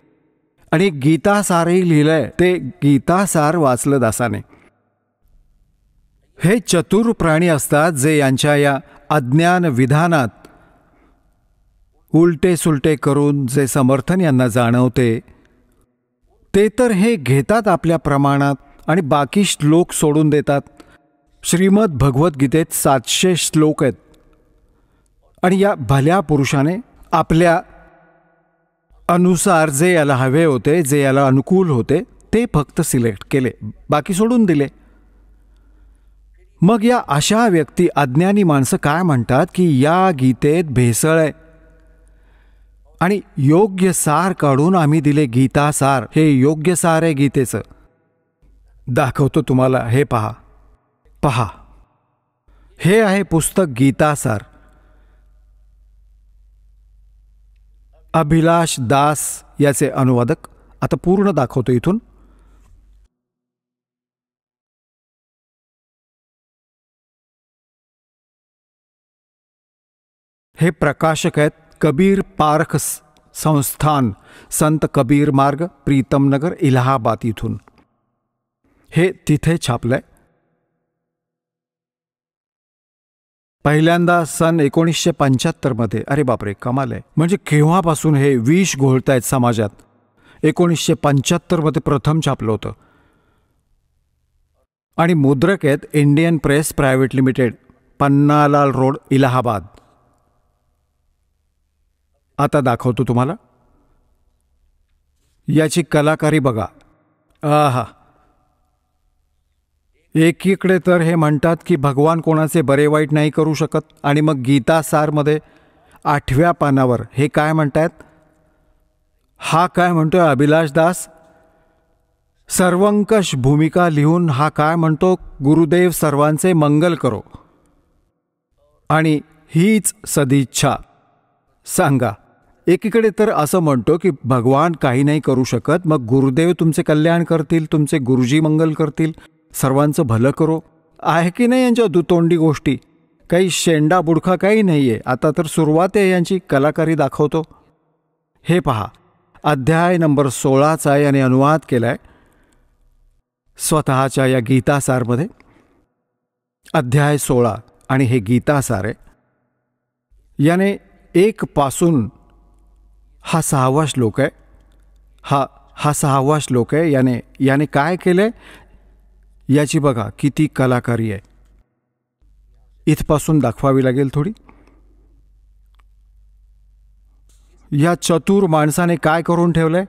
आणि गीतासारही लिहिलंय. ते गीतासार वाचलं दासाने. हे चतुर प्राणी असतात जे यांच्या या अज्ञान विधानात उलटे सुलटे करून जे समर्थन यांना जाणवते, ते तर हे घेतात आपल्या प्रमाणात आणि बाकी श्लोक सोडून देतात. श्रीमद भगवद्गीतेत 700 श्लोक आहेत आणि या भल्या पुरुषाने आपल्या अनुसार जे याला हवे होते, जे याला अनुकूल होते, ते फक्त सिलेक्ट केले, बाकी सोडून दिले. मग या अशा व्यक्ती, अज्ञानी माणसं काय म्हणतात की या गीतेत भेसळ आहे आणि योग्य सार काढून आम्ही दिले गीतासार. हे योग्य सार आहे गीतेचं. दाखवतो तुम्हाला. हे पहा, हे आहे पुस्तक गीतासार. अभिलाष दास याचे अनुवादक. आता पूर्ण दाखवतो इथून. हे प्रकाशक आहेत कबीर पारख संस्थान, संत कबीर मार्ग, प्रीतमनगर, इलाहाबाद. इथून हे तिथे छापलंय. पहिल्यांदा सन 1975 मध्ये. अरे बापरे, कमाल आहे. म्हणजे केव्हापासून हे विष घोळतायत समाजात. 1975 मध्ये प्रथम छापलं होतं आणि मुद्रक आहेत Indian press private limited, Pannalal road, Allahabad. आता दाखवतो तुम्हाला. याची कलाकारी बघा. आहा, एकीकडे तर हे म्हणतात की भगवान कोणाचे बरे वाईट नाही करू शकत, आणि मग गीतासारमध्ये 8व्या पानावर हे काय म्हणतात. हा काय म्हणतोय अभिलाष दास, सर्वंकष भूमिका लिहून हा काय म्हणतो, गुरुदेव सर्वांचे मंगल करो, आणि हीच सदिच्छा. सांगा, एकीकडे तर असं म्हणतो की भगवान काही नाही करू शकत, मग गुरुदेव तुमचे कल्याण करतील, तुमचे गुरुजी मंगल करतील, सर्वांचं भलं करो. आहे की नाही यांच्या दुतोंडी गोष्टी. काही शेंडा बुडखा काही नाही आहे. आता तर सुरुवात आहे यांची. कलाकारी दाखवतो. हे पहा, अध्याय नंबर 16चा याने अनुवाद केलाय स्वतःच्या या गीतासारमध्ये. अध्याय 16 आणि हे गीतासार आहे. याने 1 पासून हा 6वा श्लोक आहे. हा 6वा श्लोक आहे. याने काय केलंय याची बघा किती कलाकारी आहे. इथपासून दाखवावी लागेल थोडी. या चतुर माणसाने काय करून ठेवलंय,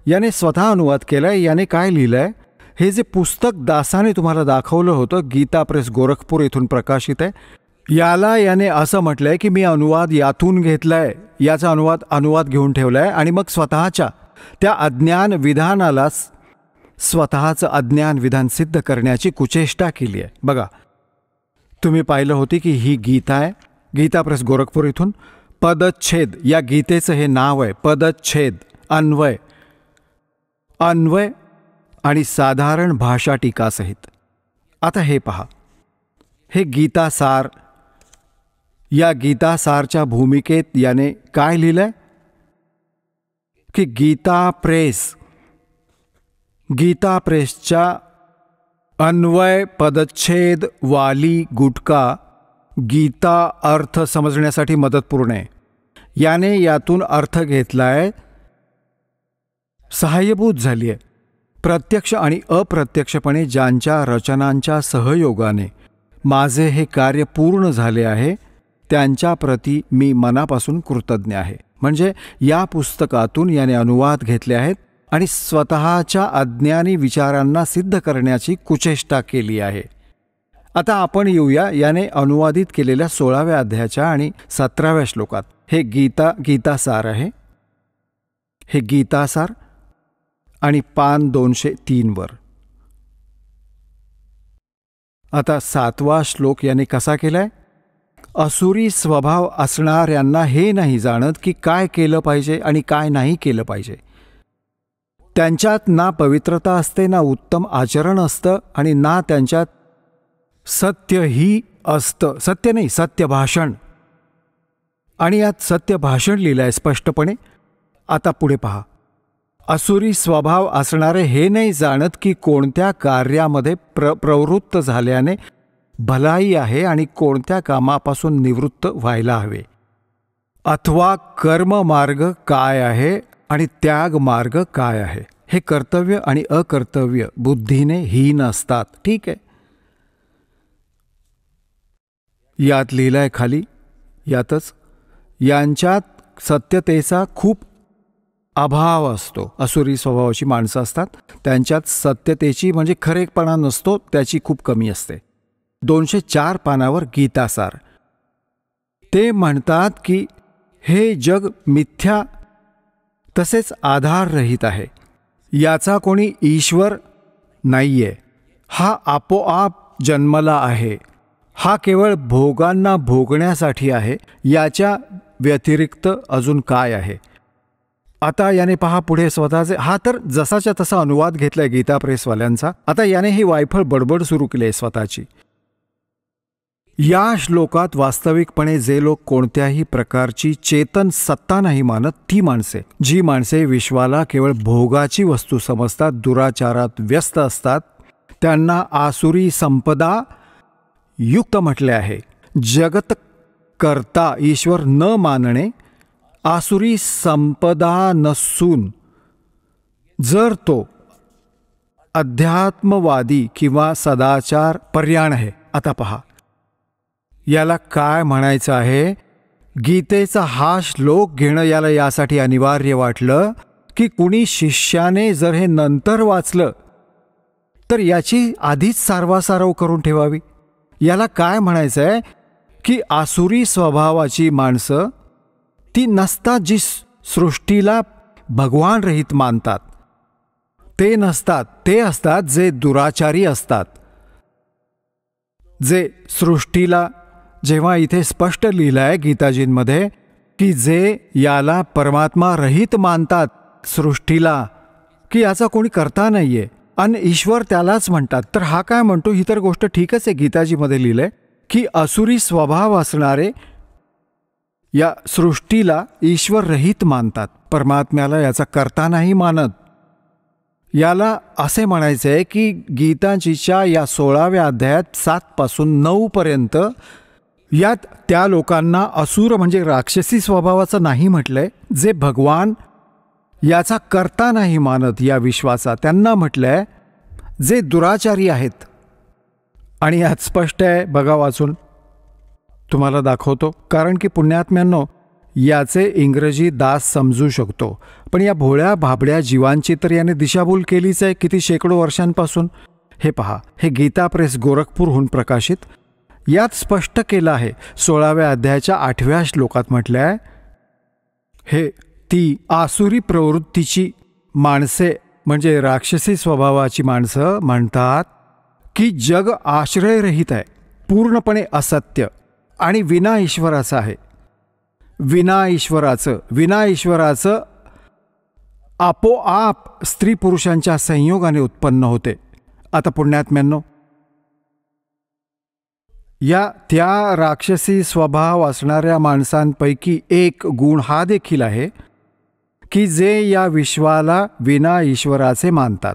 याने स्वतः अनुवाद केलाय. याने काय लिहिलंय, हे जे पुस्तक दासाने तुम्हाला दाखवलं होतं, गीता प्रेस गोरखपूर इथून प्रकाशित आहे, याला याने असं म्हटलंय की मी अनुवाद यातून घेतलाय, याचा अनुवाद घेऊन ठेवलाय आणि मग स्वतःच्या त्या अज्ञान विधानाला स्वतःचं अज्ञान विधान सिद्ध करण्याची कुचेष्टा केली आहे. बघा, तुम्ही पाहिलं होती की ही गीता आहे, गीता प्रेस गोरखपूर इथून. पदच्छेद, या गीतेचं हे नाव आहे. पदच्छेद, अन्वय आणि साधारण भाषा टीकासहित. आता हे पहा, हे गीतासार. या गीतासारच्या भूमिकेत याने काय लिहिलंय की गीता प्रेसच्या अन्वय पदच्छेद वाली गुटका गीता अर्थ समजण्यासाठी मदतपूर्ण आहे. याने यातून अर्थ घेतलाय, सहाय्यभूत झाली आहे. प्रत्यक्ष आणि अप्रत्यक्षपणे ज्यांच्या रचनांच्या सहयोगाने माझे हे कार्य पूर्ण झाले आहे त्यांच्याप्रती मी मनापासून कृतज्ञ आहे. म्हणजे या पुस्तकातून याने अनुवाद घेतले आहेत आणि स्वतःच्या अज्ञानी विचारांना सिद्ध करण्याची कुचेष्टा केली आहे. आता आपण येऊया याने अनुवादित केलेल्या 16व्या अध्यायाच्या आणि 17व्या श्लोकात. हे गीतासार आहे. हे गीतासार आणि पान 203 वर. आता 7वा श्लोक याने कसा केलाय, असुरी स्वभाव असणाऱ्यांना हे नाही जाणत की काय केलं पाहिजे आणि काय नाही केलं पाहिजे. त्यांच्यात ना पवित्रता असते, ना उत्तम आचरण असतं आणि ना त्यांच्यात सत्यही असतं. सत्य नाही, सत्य भाषण. आणि यात सत्य भाषण लिहिलं आहे स्पष्टपणे. आता पुढे पहा, असुरी स्वभाव असणारे हे नाही जाणत की कोणत्या कार्यामध्ये प्रवृत्त झाल्याने भलाई आहे आणि कोणत्या कामापासून निवृत्त व्हायला हवे, अथवा कर्ममार्ग काय आहे आणि त्याग मार्ग काय आहे. हे कर्तव्य आणि अकर्तव्य बुद्धीने हीन असतात. ठीक आहे, यात लिहिलंय खाली, यातच यांच्यात सत्यतेचा खूप अभाव असतो. असुरी स्वभावाची माणसं असतात, त्यांच्यात सत्यतेची म्हणजे खरेपणा नसतो, त्याची खूप कमी असते. 204 पानावर गीतासार. ते म्हणतात की हे जग मिथ्या तसेच आधाररहित आहे. याचा कोणी ईश्वर नाहीये. हा आपोआप जन्मला आहे. हा केवळ भोगांना भोगण्यासाठी आहे. याच्या व्यतिरिक्त अजून काय आहे. आता याने पहा पुढे स्वतःचे, हा तर जसाच्या तसा अनुवाद घेतलाय गीता प्रेसवाल्यांचा. आता याने ही वायफळ बडबड सुरू केली आहे स्वतःची. या श्लोकात वास्तविकपणे जे लोक कोणत्याही प्रकारची चेतन सत्ता नाही मानत ती माणसे, जी माणसे विश्वाला केवळ भोगाची वस्तू समजतात, दुराचारात व्यस्त असतात, त्यांना आसुरी संपदा युक्त म्हटले आहे. जगत करता ईश्वर न मानणे आसुरी संपदा नसून जर तो अध्यात्मवादी किंवा सदाचार पर्याण आहे. आता पहा, याला काय म्हणायचं आहे. गीतेचा हा श्लोक घेणं याला यासाठी अनिवार्य वाटलं की कुणी शिष्याने जर हे नंतर वाचलं तर याची आधीच सारवासारव करून ठेवावी. याला काय म्हणायचं आहे की आसुरी स्वभावाची माणसं ती नसतात जी सृष्टीला भगवान रहित मानतात. ते नसतात, ते असतात जे दुराचारी असतात, जे सृष्टीला, जेव्हा इथे स्पष्ट लिहिलं आहे गीताजींमध्ये की जे याला परमात्मा रहित मानतात सृष्टीला, की याचा कोणी करता नाहीये आणि ईश्वर त्यालाच म्हणतात. तर हा काय म्हणतो, ही तर गोष्ट ठीकच आहे, गीताजीमध्ये लिहिलंय की असुरी स्वभाव असणारे या सृष्टीला ईश्वर रहित मानतात, परमात्म्याला याचा करता नाही मानत. याला असे म्हणायचे आहे की गीताजीच्या या 16व्या अध्यायात 7 पासून 9 पर्यंत यात त्या लोकांना असुर म्हणजे राक्षसी स्वभावाचं नाही म्हटलंय जे भगवान याचा कर्ता नाही मानत या विश्वाचा, त्यांना म्हटलंय जे दुराचारी आहेत. आणि यात स्पष्ट आहे, बघा वाचून तुम्हाला दाखवतो. कारण की पुण्यात्म्यांनो, याचे इंग्रजी दास समजू शकतो, पण या भोळ्या भाबड्या जीवांची तर याने दिशाभूल केलीच आहे किती शेकडो वर्षांपासून. हे पहा, हे गीता प्रेस गोरखपूरहून प्रकाशित. यात स्पष्ट केलं आहे, 16व्या अध्यायाच्या 8व्या श्लोकात म्हटलं आहे, हे ती आसुरी प्रवृत्तीची माणसे म्हणजे राक्षसी स्वभावाची माणसं म्हणतात की जग आश्रयरहित आहे, पूर्णपणे असत्य आणि विना ईश्वराचं आहे. विना ईश्वराचं आपोआप स्त्री पुरुषांच्या संयोगाने उत्पन्न होते. आता पुण्यात्म्यांनो, त्या राक्षसी स्वभाव असणाऱ्या माणसांपैकी एक गुण हा देखील आहे की जे या विश्वाला विना ईश्वराचे मानतात.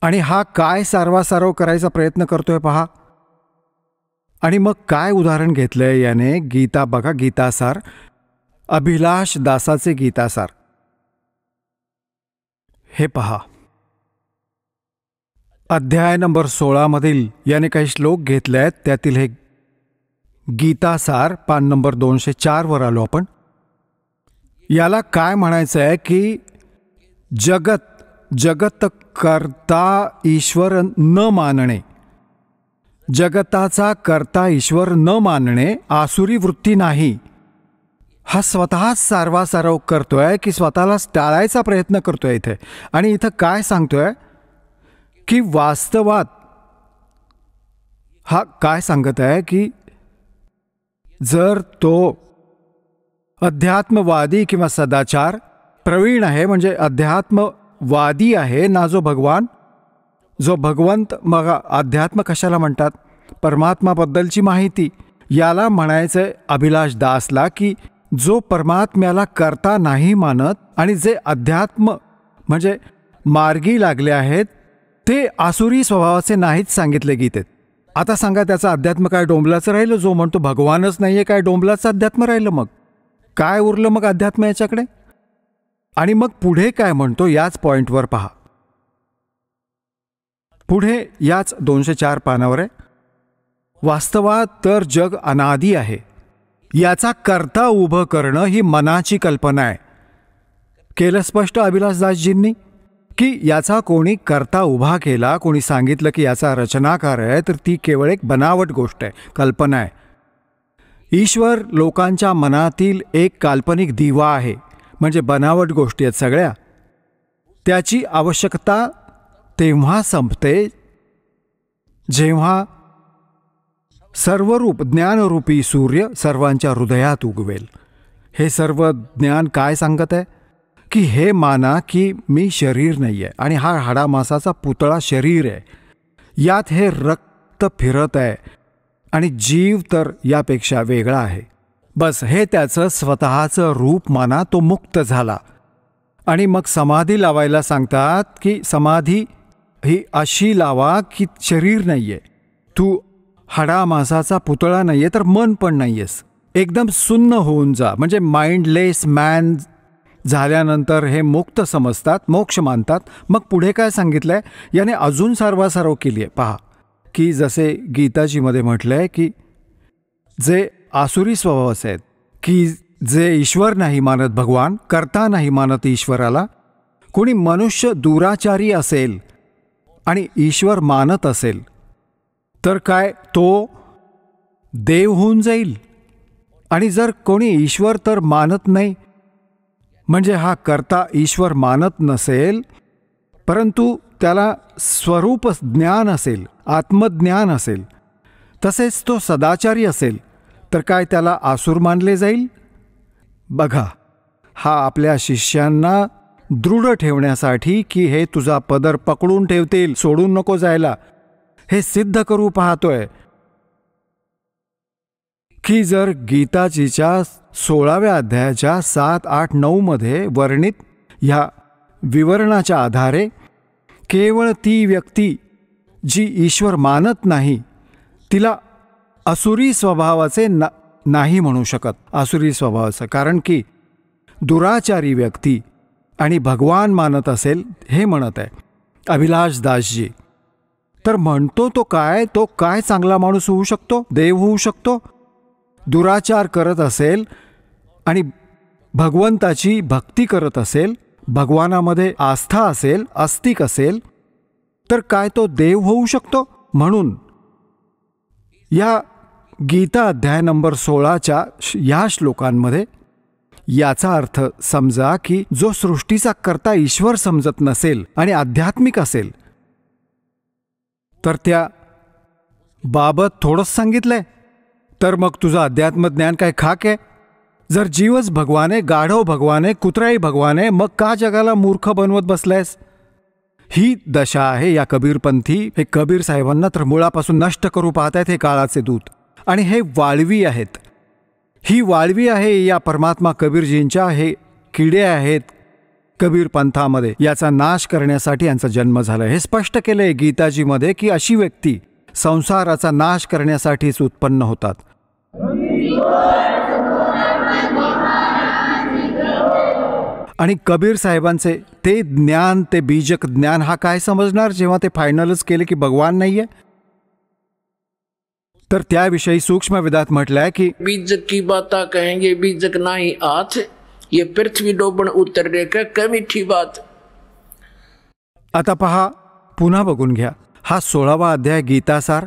आणि हा काय सारवासारव करायचा प्रयत्न करतोय पहा. आणि मग काय उदाहरण घेतलंय याने, गीता बघा, गीतासार, अभिलाष दासाचे गीतासार. हे पहा, अध्याय नंबर 16 मधील याने काही श्लोक घेतले आहेत, त्यातील हे गीतासार पान नंबर 204 वर आलो आपण. याला काय म्हणायचं आहे की जगत कर्ता ईश्वर न मानणे, जगताचा कर्ता ईश्वर न मानणे आसुरी वृत्ती नाही. हा स्वतःच सारवासारव करतोय की स्वतःलाच टाळायचा प्रयत्न करतोय इथे. आणि इथं काय सांगतोय की वास्तवात हा काय सांगत आहे की जर तो अध्यात्मवादी किंवा सदाचार प्रवीण आहे, म्हणजे अध्यात्मवादी आहे ना, जो भगवंत, मग अध्यात्म कशाला म्हणतात, परमात्माबद्दलची माहिती, याला म्हणायचंय अभिलाष दासला की जो परमात्म्याला कर्ता नाही मानत आणि जे अध्यात्म म्हणजे मार्गी लागले आहेत ते आसुरी स्वभावाचे नाहीच सांगितले गीतेत. आता सांगा, त्याचा अध्यात्म काय डोंबलाचं राहिलं? जो म्हणतो भगवानच नाहीये, काय डोंबलाचं अध्यात्म राहिलं? मग काय उरलं मग अध्यात्म याच्याकडे? आणि मग पुढे काय म्हणतो याच पॉइंटवर पहा. पुढे याच 204 पानावर आहे, वास्तवात तर जग अनादी आहे, याचा कर्ता उभं करणं ही मनाची कल्पना आहे. केलं स्पष्ट अभिलाषदासजींनी की याचा कोणी कर्ता उभा केला, कोणी सांगितलं की याचा रचनाकार आहे, तर ती केवळ एक बनावट गोष्ट आहे, कल्पना आहे. ईश्वर लोकांच्या मनातील एक काल्पनिक दिवा आहे, म्हणजे बनावट गोष्टी आहेत सगळ्या. त्याची आवश्यकता तेव्हा संपते जेव्हा सर्वरूप ज्ञानरूपी सूर्य सर्वांच्या हृदयात उगवेल. हे सर्व ज्ञान काय सांगत आहे की हे माना की मी शरीर नाही आहे आणि हा हाडामासाचा पुतळा शरीर आहे, यात हे रक्त फिरत आहे आणि जीव तर यापेक्षा वेगळा आहे. बस हे त्याचं स्वतःचं रूप माना, तो मुक्त झाला. आणि मग समाधी लावायला सांगतात की समाधी ही अशी लावा की शरीर नाहीये, तू हाडामासाचा पुतळा नाहीये, तर मन पण नाहीयेस, एकदम सुन्न होऊन जा. म्हणजे माइंडलेस मॅन झाल्यानंतर हे मुक्त समजतात, मोक्ष मानतात. मग पुढे काय सांगितलंय याने अजून सारवासारव केली आहे पहा, की जसे गीताजीमध्ये म्हटलंय की जे आसुरी स्वभावाचे आहेत, की जे ईश्वर नाही मानत, भगवान कर्ता नाही मानत ईश्वराला, कोणी मनुष्य दुराचारी असेल आणि ईश्वर मानत असेल तर काय तो देव होऊन जाईल. आणि जर कोणी ईश्वर तर मानत नाही, म्हणजे हा कर्ता ईश्वर मानत नसेल, परंतु त्याला स्वरूप ज्ञान असेल, आत्मज्ञान असेल, तसेच तो सदाचारी असेल, तर काय त्याला आसुर मानले जाईल? बघा, हा आपल्या शिष्यांना दृढ ठेवण्यासाठी की हे तुझा पदर पकडून ठेवतील, सोडून नको जायला, हे सिद्ध करू पाहतोय की जर गीताजीच्या 16व्या अध्यायाच्या 7, 8, 9 मध्ये वर्णित ह्या विवरणाच्या आधारे केवळ ती व्यक्ती जी ईश्वर मानत नाही तिला असुरी स्वभावाचे नाही म्हणू शकत, असुरी स्वभावाचं. कारण की दुराचारी व्यक्ती आणि भगवान मानत असेल, हे म्हणत आहे अभिलाष दासजी. तर म्हणतो तो काय चांगला माणूस होऊ शकतो, देव होऊ शकतो? दुराचार करत असेल आणि भगवंताची भक्ती करत असेल, भगवानामध्ये आस्था असेल, आस्तिक असेल, तर काय तो देव होऊ शकतो? म्हणून या गीता अध्याय नंबर 16च्या या श्लोकांमध्ये याचा अर्थ समजा की जो सृष्टीचा कर्ता ईश्वर समजत नसेल आणि आध्यात्मिक असेल, तर त्या बाबत थोडंच सांगितलंय, तर मग तुझं अध्यात्मज्ञान काय खाक आहे? जर जीवच भगवान आहे, गाढव भगवान आहे, कुत्राही भगवान आहे, मग का जगाला मूर्ख बनवत बसलायस? ही दशा आहे या कबीरपंथी. हे कबीर साहेबांना तर मुळापासून नष्ट करू पाहत आहेत हे काळाचे दूत, आणि हे वाळवी आहेत. ही वाळवी आहे या परमात्मा कबीरजींच्या, हे किडे आहेत कबीर पंथामध्ये. याचा नाश करण्यासाठी यांचा जन्म झाला. हे स्पष्ट केलंय गीताजीमध्ये की अशी व्यक्ती संसाराचा नाश करण्यासाठीच उत्पन्न होतात. आणि कबीर साहेबांचे ते ज्ञान, ते बीजक ज्ञान हा काय समजणार जेव्हा ते फायनलच केले की भगवान नाहीये? तर त्याविषयी सूक्ष्म वेदात म्हटलंय की बीजक की बाता कहेंगे बीजक नाही आथ, ये पृथ्वी डोबण उतरने का कमिठी बात. आता पहा, पुन्हा बघून घ्या हा 16वा अध्याय गीतासार.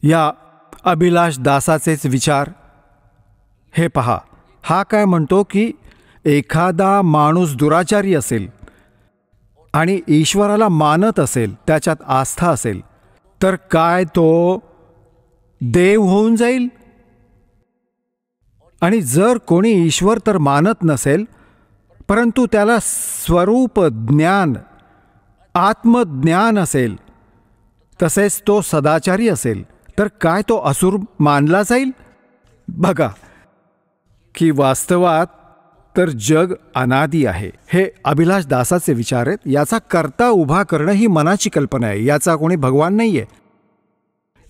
या अभिलाष दासाचेच विचार हे पहा. हा काय म्हणतो की एखादा माणूस दुराचारी असेल आणि ईश्वराला मानत असेल, त्याच्यात आस्था असेल, तर काय तो देव होऊन जाईल? आणि जर कोणी ईश्वर तर मानत नसेल, परंतु त्याला स्वरूप ज्ञान, आत्मज्ञान असेल, तसेच तो सदाचारी असेल, तर काय तो असुर मानला जाईल? बघा की वास्तवात तर जग अनादी आहे. हे अभिलाष दासाचे विचार आहेत. याचा करता उभा करणं ही मनाची कल्पना आहे. याचा कोणी भगवान नाहीये.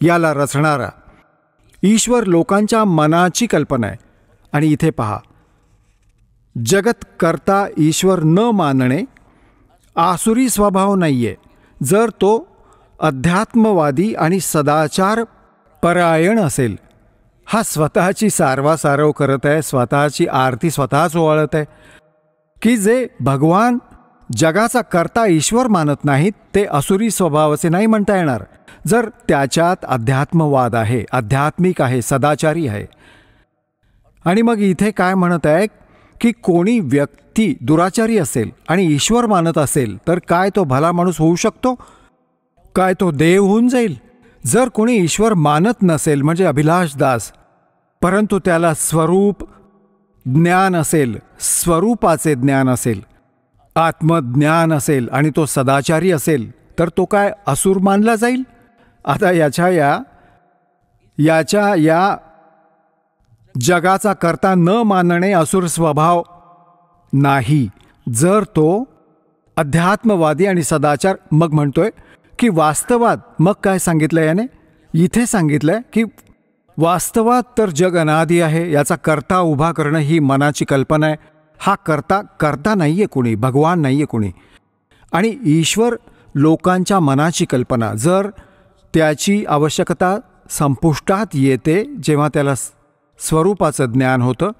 याला रचणारा ईश्वर लोकांच्या मनाची कल्पना आहे. आणि इथे पहा, जगत करता ईश्वर न मानणे आसुरी स्वभाव नाहीये. जर तो अध्यात्मवादी आणि सदाचार परायण असेल, हा स्वतःची सारवासारव करत आहे, स्वतःची आरती स्वतःच ओवाळत आहे, की जे भगवान जगाचा करता ईश्वर मानत नाहीत, ते असुरी स्वभावाचे नाही म्हणता येणार. जर त्याच्यात अध्यात्मवाद आहे, आध्यात्मिक आहे, सदाचारी आहे. आणि मग इथे काय म्हणत आहे की कोणी व्यक्ती दुराचारी असेल आणि ईश्वर मानत असेल, तर काय तो भला माणूस होऊ शकतो? काय तो देव होऊन जाईल? जर कोणी ईश्वर मानत नसेल, म्हणजे अभिलाष दास, परंतु त्याला स्वरूप ज्ञान असेल, स्वरूपाचे ज्ञान असेल, आत्मज्ञान असेल, आणि तो सदाचारी असेल, तर तो काय असुर मानला जाईल? आता याच्या या जगाचा करता न मानणे असुर स्वभाव नाही. जर तो अध्यात्मवादी आणि सदाचार, मग म्हणतोय की वास्तवात मग काय सांगितलं याने? इथे सांगितलंय की वास्तवात तर जग अनादी आहे. याचा करता उभा करणं ही मनाची कल्पना आहे. हा करता नाहीये कोणी, भगवान नाहीये कोणी. आणि ईश्वर लोकांच्या मनाची कल्पना. जर त्याची आवश्यकता संपुष्टात येते जेव्हा त्याला स्वरूपाचं ज्ञान होतं,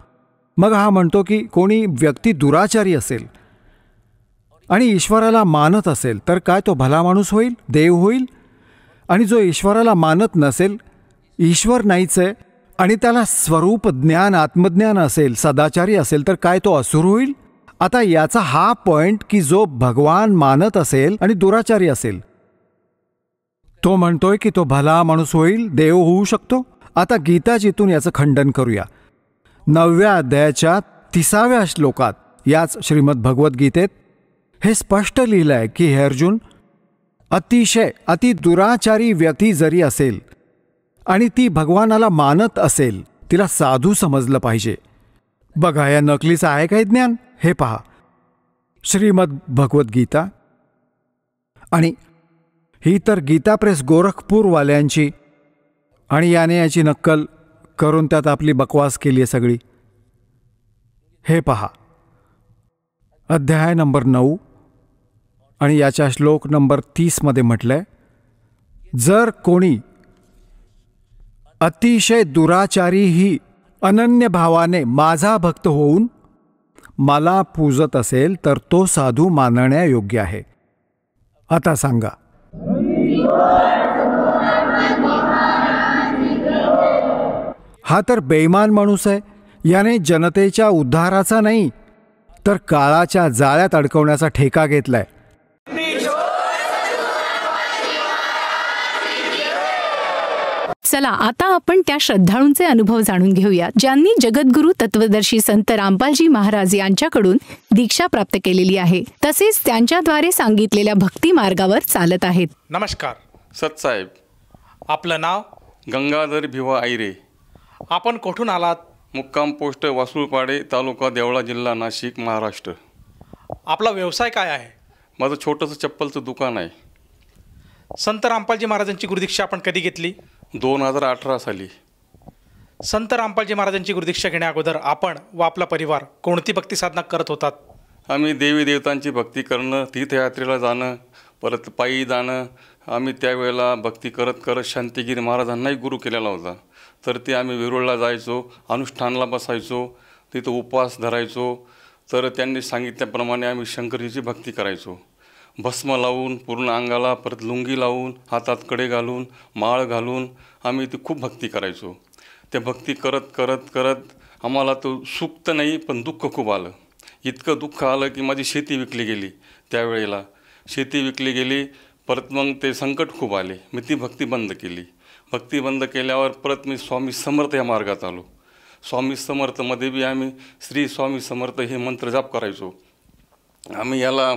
मग हा म्हणतो की कोणी व्यक्ती दुराचारी असेल आणि ईश्वराला मानत असेल, तर काय तो भला माणूस होईल, देव होईल? आणि जो ईश्वराला मानत नसेल, ईश्वर नाहीच आहे, आणि त्याला स्वरूप ज्ञान, आत्मज्ञान असेल, सदाचारी असेल, तर काय तो असुर होईल? आता याचा हा पॉइंट की जो भगवान मानत असेल आणि दुराचारी असेल, तो म्हणतोय की तो भला माणूस होईल, देव होऊ शकतो. आता गीताजीतून याचं खंडन करूया. 9व्या अध्यायाच्या 30व्या श्लोकात याच श्रीमद भगवद्गीतेत हे स्पष्ट लिहिलं आहे की हे अर्जुन, अतिशय अति दुराचारी व्यक्ती जरी असेल आणि ती भगवानाला मानत असेल, तिला साधू समजलं पाहिजे. बघा या नकलीचं आहे काय ज्ञान? हे पहा, श्रीमद भगवद्गीता. आणि ही तर गीता प्रेस गोरखपूरवाल्यांची, आणि याने याची नक्कल करून त्यात आपली बकवास केली आहे सगळी. हे पहा, अध्याय नंबर 9 आणि याच्या श्लोक नंबर 30मध्ये म्हटलंय, जर कोणी अतिशय दुराचारीही अनन्य भावाने माझा भक्त होऊन मला पूजत असेल तर तो साधू मानण्यायोग्य आहे. आता सांगा, हा तर बेईमान माणूस आहे. याने जनतेच्या उद्धाराचा नाही तर काळाच्या जाळ्यात अडकवण्याचा ठेका घेतलाय. चला आता आपण त्या श्रद्धाळूंचे अनुभव जाणून घेऊया ज्यांनी जगद्गुरु तत्वदर्शी संत रामपालजी महाराज यांच्याकडून दीक्षा प्राप्त केलेली आहे, तसेच त्यांच्याद्वारे सांगितलेल्या भक्ती मार्गावर चालत आहेत. नमस्कार सतसाहेब. आपलं नाव? गंगाधर भिवा आयरे. आपण कुठून आलात? मुक्काम पोस्ट वासुळपाडे, तालुका देवळा, जिल्हा नाशिक, महाराष्ट्र. आपला व्यवसाय काय आहे? माझं छोटंसं चप्पलचं दुकान आहे. संत रामपालजी महाराजांची गुरुदीक्षा आपण कधी घेतली? 2018 साली. संत रामपालजी महाराजांची गुरुदीक्षा घेण्या अगोदर आपण व आपला परिवार कोणती भक्ती साधना करत होतात? आम्ही देवी देवतांची भक्ती करणं, तीर्थयात्रेला जाणं, परत पायी जाणं. आम्ही त्यावेळेला भक्ती करत करत शांतिगिरी महाराजांनाही गुरु केलेला होता. तर ते आम्ही वेरूळला जायचो, अनुष्ठानला बसायचो, तिथं उपवास धरायचो. तर त्यांनी सांगितल्याप्रमाणे आम्ही शंकरजीची भक्ती करायचो. भस्म लावून पूर्ण अंगाला, परत लुंगी लावून, हातात कडे घालून, माळ घालून आम्ही ती खूप भक्ती करायचो. त्या भक्ती करत करत करत आम्हाला तो सुख तर नाही पण दुःख खूप आलं. इतकं दुःख आलं की माझी शेती विकली गेली. त्यावेळेला शेती विकली गेली. परत मग ते संकट खूप आले. मी ती भक्ती बंद केली. भक्ती बंद केल्यावर परत मी स्वामी समर्थ या मार्गात आलो. स्वामी समर्थमध्ये बी आम्ही श्री स्वामी समर्थ हे मंत्र जाप करायचो. आम्ही याला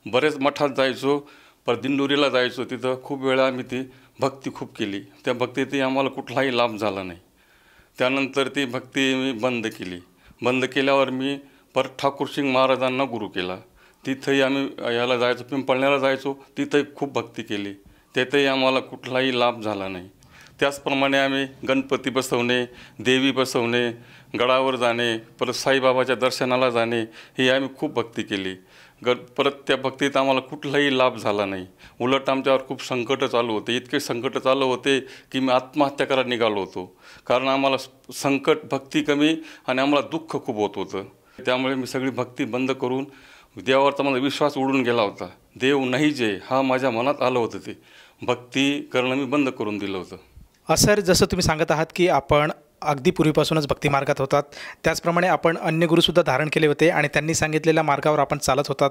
बरेच मठात जायचो, पर दिंडोरीला जायचो. तिथं खूप वेळा आम्ही ती भक्ती खूप केली. त्या भक्तीतही आम्हाला कुठलाही लाभ झाला नाही. त्यानंतर ती भक्ती मी बंद केली. बंद केल्यावर मी परत ठाकूरसिंग महाराजांना गुरु केला. तिथंही आम्ही याला जायचो, पिंपळण्याला जायचो. तिथंही खूप भक्ती केली. तिथंही आम्हाला कुठलाही लाभ झाला नाही. त्याचप्रमाणे आम्ही गणपती बसवणे, देवी बसवणे, गडावर जाणे, परत साईबाबाच्या दर्शनाला जाणे, ही आम्ही खूप भक्ती केली. परत त्या भक्तीत आम्हाला कुठलाही लाभ झाला नाही. उलट आमच्यावर खूप संकट चालू होते. इतके संकट चालू होते की मी आत्महत्या करायला निघालो होतो. कारण आम्हाला संकट, भक्ती कमी आणि आम्हाला दुःख खूप होत होतं. त्यामुळे मी सगळी भक्ती बंद करून देवावरचा माझा विश्वास उडून गेला होता. देव नाही जे हा माझ्या मनात आलं होतं. ते भक्ती करणं मी बंद करून दिलं होतं. सर, जसं तुम्ही सांगत आहात की आपण अगदी पूर्वीपासूनच भक्ती मार्गात होतात, त्याचप्रमाणे आपण अन्य गुरुसुद्धा धारण केले होते आणि त्यांनी सांगितलेल्या मार्गावर आपण चालत होतात.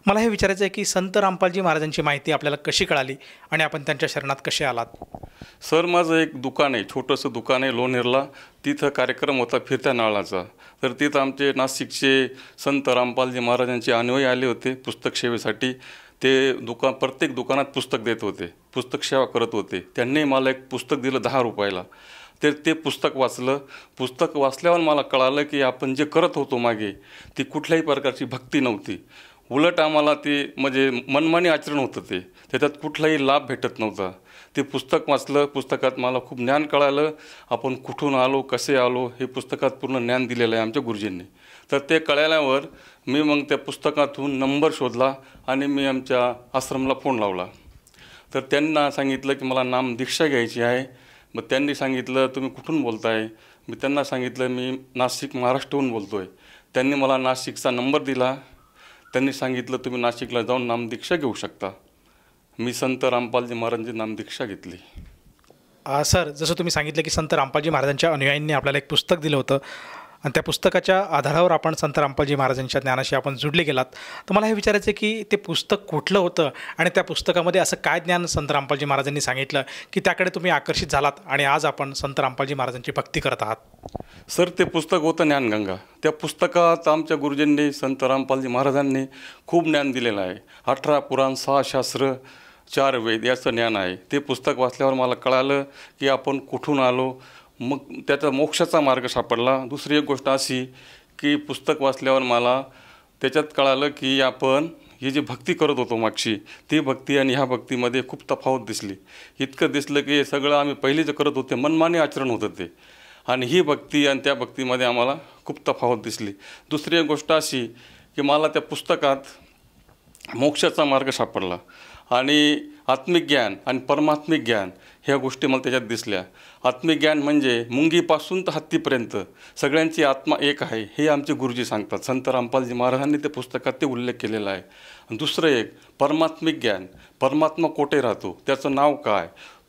मला हे विचारायचं आहे की संत रामपालजी महाराजांची माहिती आपल्याला कशी कळाली आणि आपण त्यांच्या शरणात कसे आलात? सर, माझं एक दुकान आहे, छोटंसं दुकान आहे लोणेरला. तिथं कार्यक्रम होता फिरत्या नाळाचा. तर तिथं आमचे नाशिकचे संत रामपालजी महाराजांचे अनुयायी आले होते पुस्तक सेवेसाठी. ते प्रत्येक दुकानात पुस्तक देत होते, पुस्तक सेवा करत होते. त्यांनी मला एक पुस्तक दिलं 10 रुपयाला. तर ते पुस्तक वाचलं. पुस्तक वाचल्यावर मला कळालं की आपण जे करत होतो मागे ती कुठल्याही प्रकारची भक्ती नव्हती. उलट आम्हाला ते म्हणजे मनमानी आचरण होतं. ते त्याच्यात कुठलाही लाभ भेटत नव्हता. ते पुस्तक वाचलं. पुस्तकात मला खूप ज्ञान कळालं. आपण कुठून आलो, कसे आलो, हे पुस्तकात पूर्ण ज्ञान दिलेलं आहे आमच्या गुरुजींनी. तर ते कळल्यावर मी मग त्या पुस्तकातून नंबर शोधला आणि मी आमच्या आश्रमला फोन लावला. तर त्यांना सांगितलं की मला नाम दीक्षा घ्यायची आहे. मग त्यांनी सांगितलं तुम्ही कुठून बोलताय? मी त्यांना सांगितलं मी नाशिक, महाराष्ट्राहून बोलतो आहे. त्यांनी मला नाशिकचा नंबर दिला. त्यांनी सांगितलं तुम्ही नाशिकला जाऊन नामदीक्षा घेऊ शकता. मी संत रामपालजी महाराजांची नामदीक्षा घेतली. सर, जसं तुम्ही सांगितलं की संत रामपालजी महाराजांच्या अनुयायींनी आपल्याला एक पुस्तक दिलं होतं आणि त्या पुस्तकाच्या आधारावर आपण संत रामपालजी महाराजांच्या ज्ञानाशी आपण जुडले गेलात. तर मला हे विचारायचं आहे की ते पुस्तक कुठलं होतं आणि त्या पुस्तकामध्ये असं काय ज्ञान संत रामपालजी महाराजांनी सांगितलं की त्याकडे तुम्ही आकर्षित झालात आणि आज आपण संत रामपालजी महाराजांची भक्ती करत आहात? सर, ते पुस्तक होतं ज्ञानगंगा. त्या पुस्तकात आमच्या गुरुजींनी, संत रामपालजी महाराजांनी खूप ज्ञान दिलेलं आहे. 18 पुराण, 6 शास्त्र, 4 वेद याचं ज्ञान आहे. ते पुस्तक वाचल्यावर मला कळालं की आपण कुठून आलो. मग त्याचा मोक्षाचा मार्ग सापडला. दुसरी एक गोष्ट अशी की पुस्तक वाचल्यावर मला त्याच्यात कळालं की आपण ही जी भक्ती करत होतो मागची, ती भक्ती आणि ह्या भक्तीमध्ये खूप तफावत दिसली. इतकं दिसलं की सगळं आम्ही पहिले जे करत होते मनमानी आचरण होतं ते, आणि ही भक्ती आणि त्या भक्तीमध्ये आम्हाला खूप तफावत दिसली. दुसरी एक गोष्ट अशी की मला त्या पुस्तकात मोक्षाचा मार्ग सापडला आणि आत्मिक ज्ञान आणि परमात्मिक ज्ञान ह्या गोष्टी मला त्याच्यात दिसल्या. आत्मिक ज्ञान म्हणजे मुंगीपासून तर हत्तीपर्यंत सगळ्यांची आत्मा एक आहे हे आमचे गुरुजी सांगतात. संत रामपालजी महाराजांनी ते पुस्तकात ते उल्लेख केलेला आहे. आणि दुसरं एक परमात्मिक ज्ञान, परमात्मा कोठे राहतो, त्याचं नाव काय,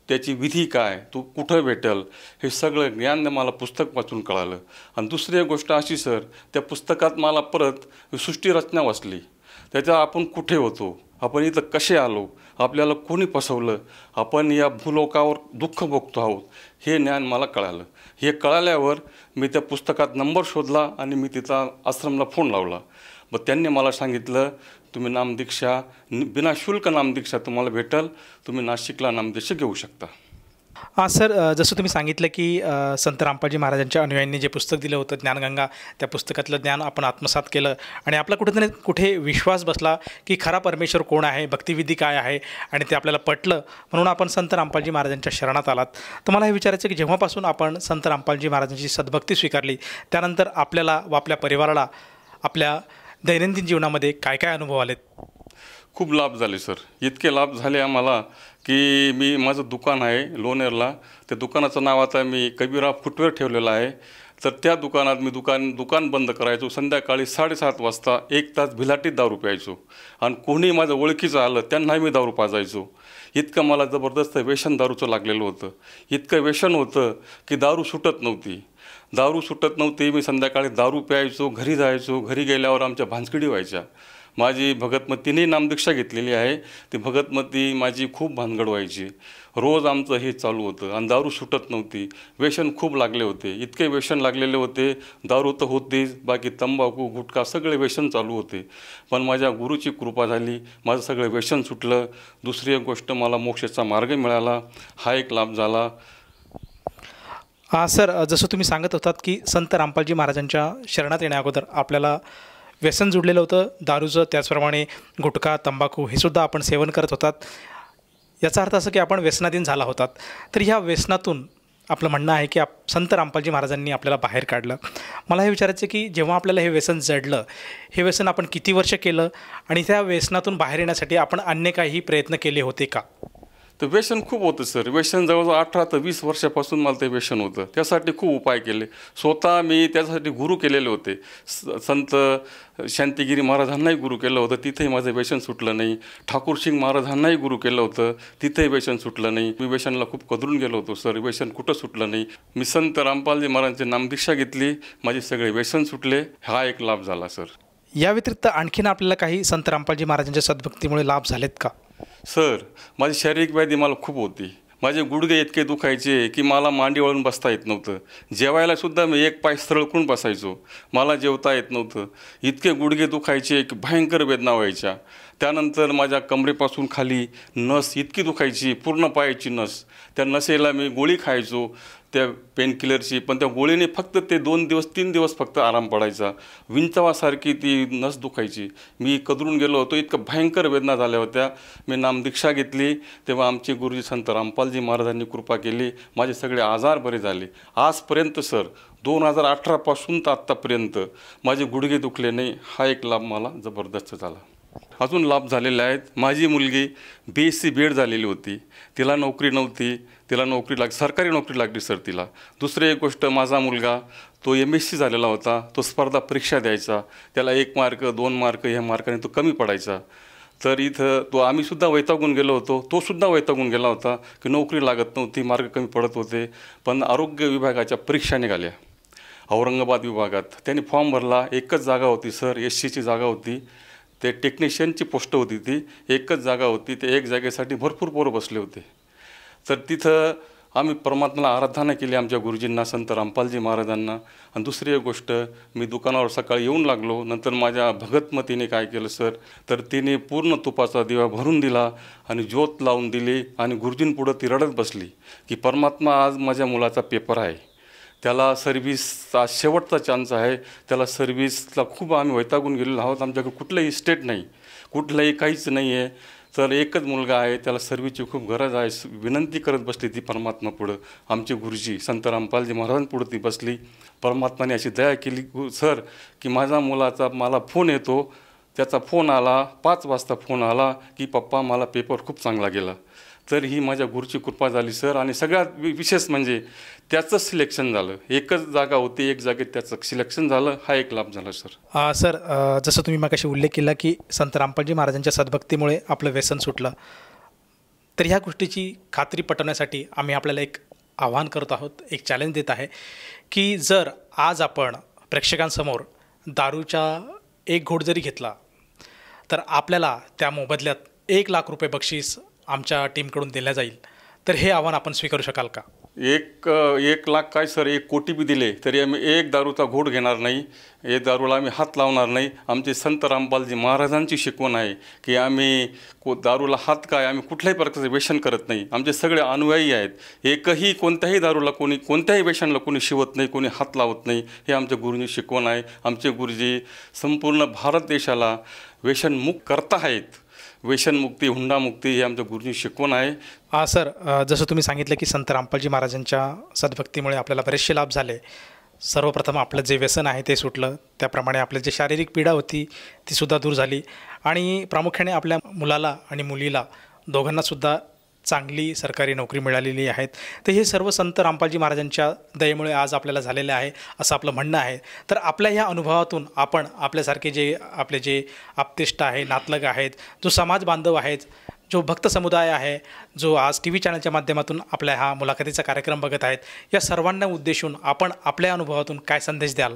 त्याची विधी काय, तो कुठं भेटेल, हे सगळं ज्ञान मला पुस्तक वाचून कळालं. आणि दुसरी एक गोष्ट अशी सर, त्या पुस्तकात मला परत सृष्टीरचना वाचली. त्याच्या आपण कुठे होतो, आपण इथं कसे आलो, आपल्याला कोणी फसवलं, आपण या भूलोकावर दुःख भोगतो आहोत, हे ज्ञान मला कळालं. हे कळाल्यावर मी त्या पुस्तकात नंबर शोधला आणि मी तिचा आश्रमला फोन लावला. मग त्यांनी मला सांगितलं, तुम्ही नामदीक्षा बिनाशुल्क नामदीक्षा तुम्हाला भेटेल, तुम्ही नाशिकला नामदीक्षा घेऊ शकता. हां सर, जसं तुम्ही सांगितलं की संत रामपालजी महाराजांच्या अनुयायांनी जे पुस्तक दिलं होतं ज्ञानगंगा, त्या पुस्तकातलं ज्ञान आपण आत्मसात केलं आणि आपला कुठे विश्वास बसला की खरा परमेश्वर कोण आहे, भक्तिविधी काय आहे, आणि ते आपल्याला पटलं. म्हणून आपण संत रामपालजी महाराजांच्या शरणात आलात. तर मला हे विचारायचं की जेव्हापासून आपण संत रामपालजी महाराजांची सद्भक्ती स्वीकारली, त्यानंतर आपल्याला व आपल्या परिवाराला आपल्या दैनंदिन जीवनामध्ये काय काय अनुभव आलेत? खूप लाभ झाले सर. इतके लाभ झाले आम्हाला की मी माझं दुकान आहे लोणेरला, त्या दुकानाचं नाव आता मी कबीरराव फुटवेअर ठेवलेलं आहे. तर त्या दुकानात मी दुकान बंद करायचो. संध्याकाळी 7:30 वाजता 1 तास भिलाटीत दारू प्यायचो आणि कोणी माझं ओळखीचं आलं त्यांनाही मी दारू पाजायचो. इतकं मला जबरदस्त व्यसन दारूचं लागलेलं होतं. इतकं व्यसन होतं की दारू सुटत नव्हती. मी संध्याकाळी दारू प्यायचो, घरी जायचो. घरी गेल्यावर आमच्या भानगडी व्हायच्या. माझी भगतमतीने नामदीक्षा घेतलेली आहे. ती भगतमती माझी खूप भानगड व्हायची. रोज आमचं हे चालू होतं आणि दारू सुटत नव्हती. व्यसन खूप लागले होते. इतके व्यसन लागलेले होते. दारू तर होतीच, बाकी तंबाखू गुटखा सगळे व्यसन चालू होते. पण माझ्या गुरुची कृपा झाली, माझं सगळं व्यसन सुटलं. दुसरी एक गोष्ट, मला मोक्षाचा मार्ग मिळाला, हा एक लाभ झाला. हां सर, जसं तुम्ही सांगत होतात की संत रामपालजी महाराजांच्या शरणात येण्या अगोदर आपल्याला व्यसन जुडलेलं होतं दारूचं, त्याचप्रमाणे गुटखा तंबाखू हे सुद्धा आपण सेवन करत होतात. याचा अर्थ असं की आपण व्यसनाधीन झाला होतात. तर ह्या व्यसनातून आपलं म्हणणं आहे की संत रामपालजी महाराजांनी आपल्याला बाहेर काढलं. मला हे विचारायचं की जेव्हा आपल्याला हे व्यसन जडलं, हे व्यसन आपण किती वर्ष केलं आणि त्या व्यसनातून बाहेर येण्यासाठी आपण अन्य काही प्रयत्न केले होते का? तर व्यसन खूप होतं सर. व्यसन जवळजवळ 18 ते 20 वर्षापासून मला ते व्यसन होतं. त्यासाठी खूप उपाय केले. स्वतः मी त्यासाठी गुरु केलेले होते. संत शांतिगिरी महाराजांनाही गुरु केलं होतं, तिथेही माझं व्यसन सुटलं नाही. ठाकूरसिंग महाराजांनाही गुरु केलं होतं, तिथेही व्यसन सुटलं नाही. मी व्यसनला खूप कदरून गेलो होतो सर. व्यसन कुठं सुटलं नाही. मी संत रामपालजी महाराजांची नामदीक्षा घेतली, माझे सगळे व्यसन सुटले. हा एक लाभ झाला सर. या व्यतिरिक्त आणखीन आपल्याला काही संत रामपालजी महाराजांच्या सद्भक्तीमुळे लाभ झालेत का? सर, माझी शारीरिक व्याधी मला खूप होती. माझे गुडघे इतके दुखायचे की मला मांडी वळून बसता येत नव्हतं. जेवायलासुद्धा मी एक पाय सरळ करून बसायचो. मला जेवता येत नव्हतं. इतके गुडघे दुखायचे की भयंकर वेदना व्हायच्या. त्यानंतर माझ्या कमरेपासून खाली नस इतकी दुखायची, पूर्ण पायाची नस. त्या नसेला मी गोळी खायचो त्या पेनकिलरची, पण त्या गोळीने फक्त ते 2 दिवस 3 दिवस फक्त आराम पडायचा. विंचवासारखी ती नस दुखायची. मी कदरून गेलो होतो. इतकं भयंकर वेदना झाल्या होत्या. मी नामदीक्षा घेतली तेव्हा आमचे गुरुजी संत रामपालजी महाराजांनी कृपा केली. माझे सगळे आजार बरे झाले. आजपर्यंत सर 2018 पासून तर आत्तापर्यंत माझे गुडघे दुखले नाही. हा एक लाभ मला जबरदस्त झाला. अजून लाभ झालेले आहेत. माझी मुलगी BSc B.Ed झालेली होती. तिला नोकरी नव्हती. तिला नोकरी सरकारी नोकरी लागली सर तिला. दुसरी एक गोष्ट, माझा मुलगा तो MSc झालेला होता. तो स्पर्धा परीक्षा द्यायचा. त्याला 1 मार्क 2 मार्क ह्या मार्काने तो कमी पडायचा. तर इथं आम्हीसुद्धा वैतागून गेलो होतो. तोसुद्धा वैतागून गेला होता की नोकरी लागत नव्हती, मार्क कमी पडत होते. पण आरोग्य विभागाच्या परीक्षा निघाल्या औरंगाबाद विभागात. त्यांनी फॉर्म भरला. एकच जागा होती सर, SCची जागा होती. ते टेक्निशियनची पोस्ट होती. ती एकच जागा होती. ते एक जागेसाठी भरपूर पोरं बसले होते. तर तिथं आम्ही परमात्म्याला आराधना केली, आमच्या गुरुजींना संत रामपालजी महाराजांना. आणि दुसरी एक गोष्ट, मी दुकानावर सकाळी येऊन लागलो. नंतर माझ्या भगतमतीने काय केलं सर, तर तिने पूर्ण तुपाचा दिवा भरून दिला आणि ज्योत लावून दिली आणि गुरुजींपुढं ती रडत बसली की परमात्मा, आज माझ्या मुलाचा पेपर आहे, त्याला सर्व्हिसचा शेवटचा चान्स आहे. त्याला सर्व्हिसला खूप आम्ही वैतागून गेलेलो आहोत. आमच्याकडे कुठलंही स्टेट नाही, कुठलंही काहीच नाही आहे. तर एकच मुलगा आहे, त्याला सर्वीची खूप गरज आहे. विनंती करत बसली ती परमात्मा पुढं. आमचे गुरुजी संत रामपालजी महाराजांपुढं ती बसली. परमात्माने अशी दया केली सर की माझ्या मुलाचा मला फोन येतो. त्याचा फोन आला 5 वाजता फोन आला की पप्पा मला पेपर खूप चांगला गेला. तर ही माझ्या गुरुची कृपा झाली सर. आणि सगळ्यात विशेष म्हणजे त्याचं सिलेक्शन झालं. एकच जागा होती, एक जागेत त्याचं सिलेक्शन झालं. हा एक लाभ झाला सर. सर जसं तुम्ही मगाशी उल्लेख केला की संत रामपालजी महाराजांच्या सद्भक्तीमुळे आपलं व्यसन सुटलं, तर ह्या गोष्टीची खात्री पटवण्यासाठी आम्ही आपल्याला एक आव्हान करत आहोत, एक चॅलेंज देत आहे की जर आज आपण प्रेक्षकांसमोर दारूचा एक घोट जरी घेतला तर आपल्याला त्या मोबदल्यात 1 लाख रुपये बक्षीस आमच्या टीमकडून दिल्या जाईल, तर हे आव्हान आपण स्वीकारू शकाल का? 1 लाख काय सर, 1 कोटी बी दिले तरी आम्ही एक दारूचा घोट घेणार नाही, एक दारूला आम्ही हात लावणार नाही. आमचे संत रामपालजी महाराजांची शिकवण आहे की आम्ही दारूला हात काय, आम्ही कुठल्याही प्रकारचे व्यसन करत नाही. आमचे सगळे अनुयायी आहेत. एकही कोणत्याही दारूला कोणी, कोणत्याही व्यसनाला कोणी शिवत नाही, कोणी हात लावत नाही. हे आमच्या गुरुजी शिकवण आहे. आमचे गुरुजी संपूर्ण भारत देशाला व्यसनमुक्त करता आहेत. व्यसनमुक्ती, हुंडामुक्ती हे आमच्या गुरुजी शिकवण आहे. सर जसं तुम्ही सांगितलं की संत रामपालजी महाराजांच्या सद्भक्तीमुळे आपल्याला बरेचसे लाभ झाले. सर्वप्रथम आपलं जे व्यसन आहे ते सुटलं, त्याप्रमाणे आपली जी शारीरिक पीडा होती तीसुद्धा दूर झाली आणि प्रामुख्याने आपल्या मुलाला आणि मुलीला दोघांनासुद्धा चांगली सरकारी नोकरी मिळालेली आहेत. तर हे सर्व संत रामपालजी महाराजांच्या दयेमुळे आज आपल्याला झालेलं आहे असं आपलं म्हणणं आहे. तर आपल्या ह्या अनुभवातून आपण आपल्यासारखे आपले जे आप्तेष्ट आहे, नातलग आहेत, जो समाज बांधव आहेत, जो भक्त समुदाय आहे, जो आज TV चॅनलच्या माध्यमातून आपल्या हा मुलाखतीचा कार्यक्रम बघत आहेत, या सर्वांना उद्देशून आपण आपल्या अनुभवातून काय संदेश द्याल?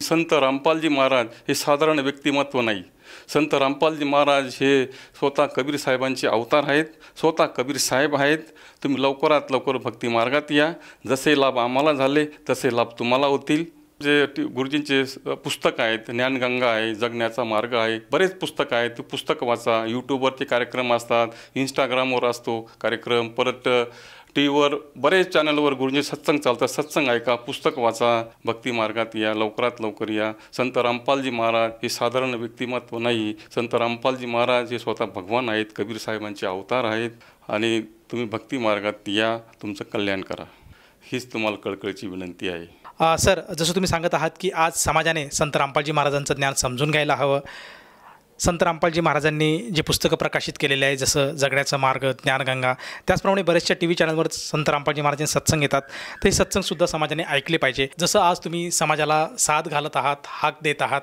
संत रामपालजी महाराज हे साधारण व्यक्तिमत्व नाही. संत रामपालजी महाराज हे स्वतः कबीर साहेबांचे अवतार आहेत, स्वतः कबीर साहेब आहेत. तुम्ही लवकरात लवकर भक्ती मार्गात या. जसे लाभ आम्हाला झाले तसे लाभ तुम्हाला होतील. जे गुरुजींचे पुस्तक आहेत, ज्ञानगंगा आहे, जगण्याचा मार्ग आहे, बरेच पुस्तकं आहेत. ते पुस्तक वाचा. यूट्यूबवरचे कार्यक्रम असतात, इंस्टाग्रामवर असतो कार्यक्रम, परत TV वर बरेच चॅनलवर गुरुजी सत्संग चालतात, सत्संग ऐका, पुस्तक वाचा, भक्ती मार्गात या, लवकरात लवकर या. संत रामपालजी महाराज हे साधारण व्यक्तिमत्व नाही. संत रामपालजी महाराज हे स्वतः भगवान आहेत, कबीर साहेबांचे अवतार आहेत. आणि तुम्ही भक्ती मार्गात या, तुमचं कल्याण करा, हीच तुम्हाला कळकळीची विनंती आहे. सर जसं तुम्ही सांगत आहात की आज समाजाने संत रामपालजी महाराजांचं ज्ञान समजून घ्यायला हवं. संत रामपालजी महाराजांनी जे पुस्तकं प्रकाशित केलेले आहे, जसं जगण्याचा मार्ग, ज्ञानगंगा, त्याचप्रमाणे बऱ्याचशा TV चॅनलवर संत रामपालजी महाराजांचे सत्संग येतात. तर हे सत्संगसुद्धा समाजाने ऐकले पाहिजे. जसं आज तुम्ही समाजाला साथ घालत आहात, हाक देत आहात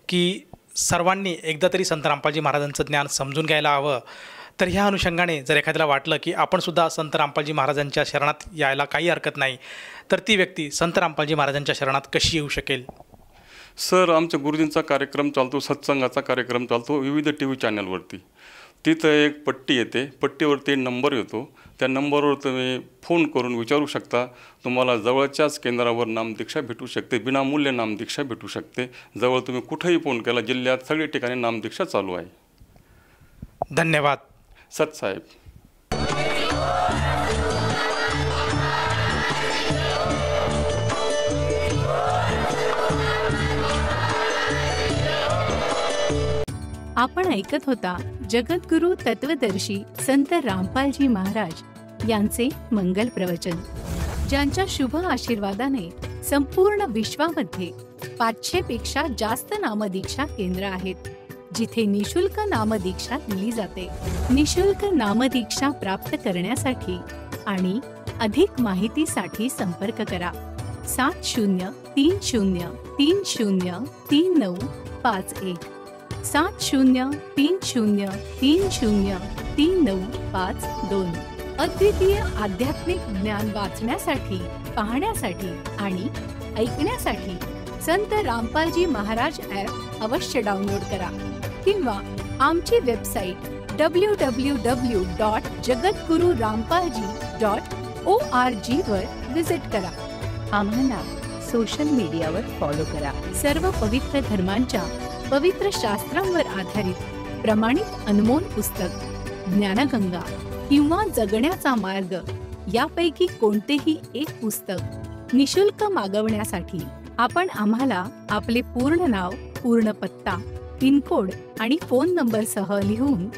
की सर्वांनी एकदा तरी संत रामपालजी महाराजांचं ज्ञान समजून घ्यायला हवं, तर ह्या अनुषंगाने जर एखाद्याला वाटलं की आपणसुद्धा संत रामपालजी महाराजांच्या शरणात यायला काही हरकत नाही, तर ती व्यक्ती संत रामपालजी महाराजांच्या शरणात कशी येऊ शकेल? सर आमच्या गुरुजींचा कार्यक्रम चालतो, सत्संगाचा कार्यक्रम चालतो विविध TV चॅनलवरती. तिथं एक पट्टी येते, पट्टीवरती नंबर येतो. त्या नंबरवर तुम्ही फोन करून विचारू शकता. तुम्हाला जवळच्याच केंद्रावर नामदीक्षा भेटू शकते, विनामूल्य नामदीक्षा भेटू शकते. जवळ तुम्ही कुठेही फोन केला, जिल्ह्यात सगळ्या ठिकाणी नामदीक्षा चालू आहे. धन्यवाद सतसाहेब. आपण ऐकत होता जगद्गुरु तत्वदर्शी संत रामपालजी महाराज यांचे मंगल प्रवचन, ज्यांच्या शुभ आशीर्वादाने संपूर्ण विश्वामध्ये 500 पेक्षा जास्त नामदीक्षा केंद्र आहेत, जिथे निशुल्क नामदीक्षा दिली जाते. निशुल्क नामदीक्षा प्राप्त करण्यासाठी आणि अधिक माहितीसाठी संपर्क करा 7030303951 7030303952. अद्वितीय आध्यात्मिक ज्ञान वाचण्यासाठी, पाहण्यासाठी आणि ऐकण्यासाठी संत रामपालजी महाराज ॲप अवश्य डाउनलोड करा किंवा आमची वेबसाईट www.jagadgururampalji.org वर विजिट करा. आम्हाला सोशल मीडियावर फॉलो करा. सर्व पवित्र धर्मांच्या पवित्र शास्त्रांवर आधारित प्रमाणित अनमोल पुस्तक ज्ञानगंगा किंवा जगण्याचा मार्ग यापैकी कोणतेही एक पुस्तक निशुल्क मागवण्यासाठी आपण आम्हाला आपले पूर्ण नाव, पूर्ण पत्ता, पिनकोड आणि फोन नंबरसह लिहून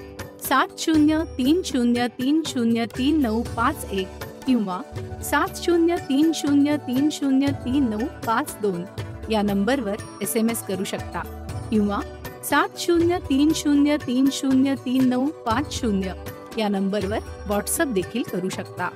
7030303951 किंवा 7030303952 या नंबरवर SMS करू शकता किंवा 7030303950 या नंबरवर व्हॉट्सअप देखील करू शकता.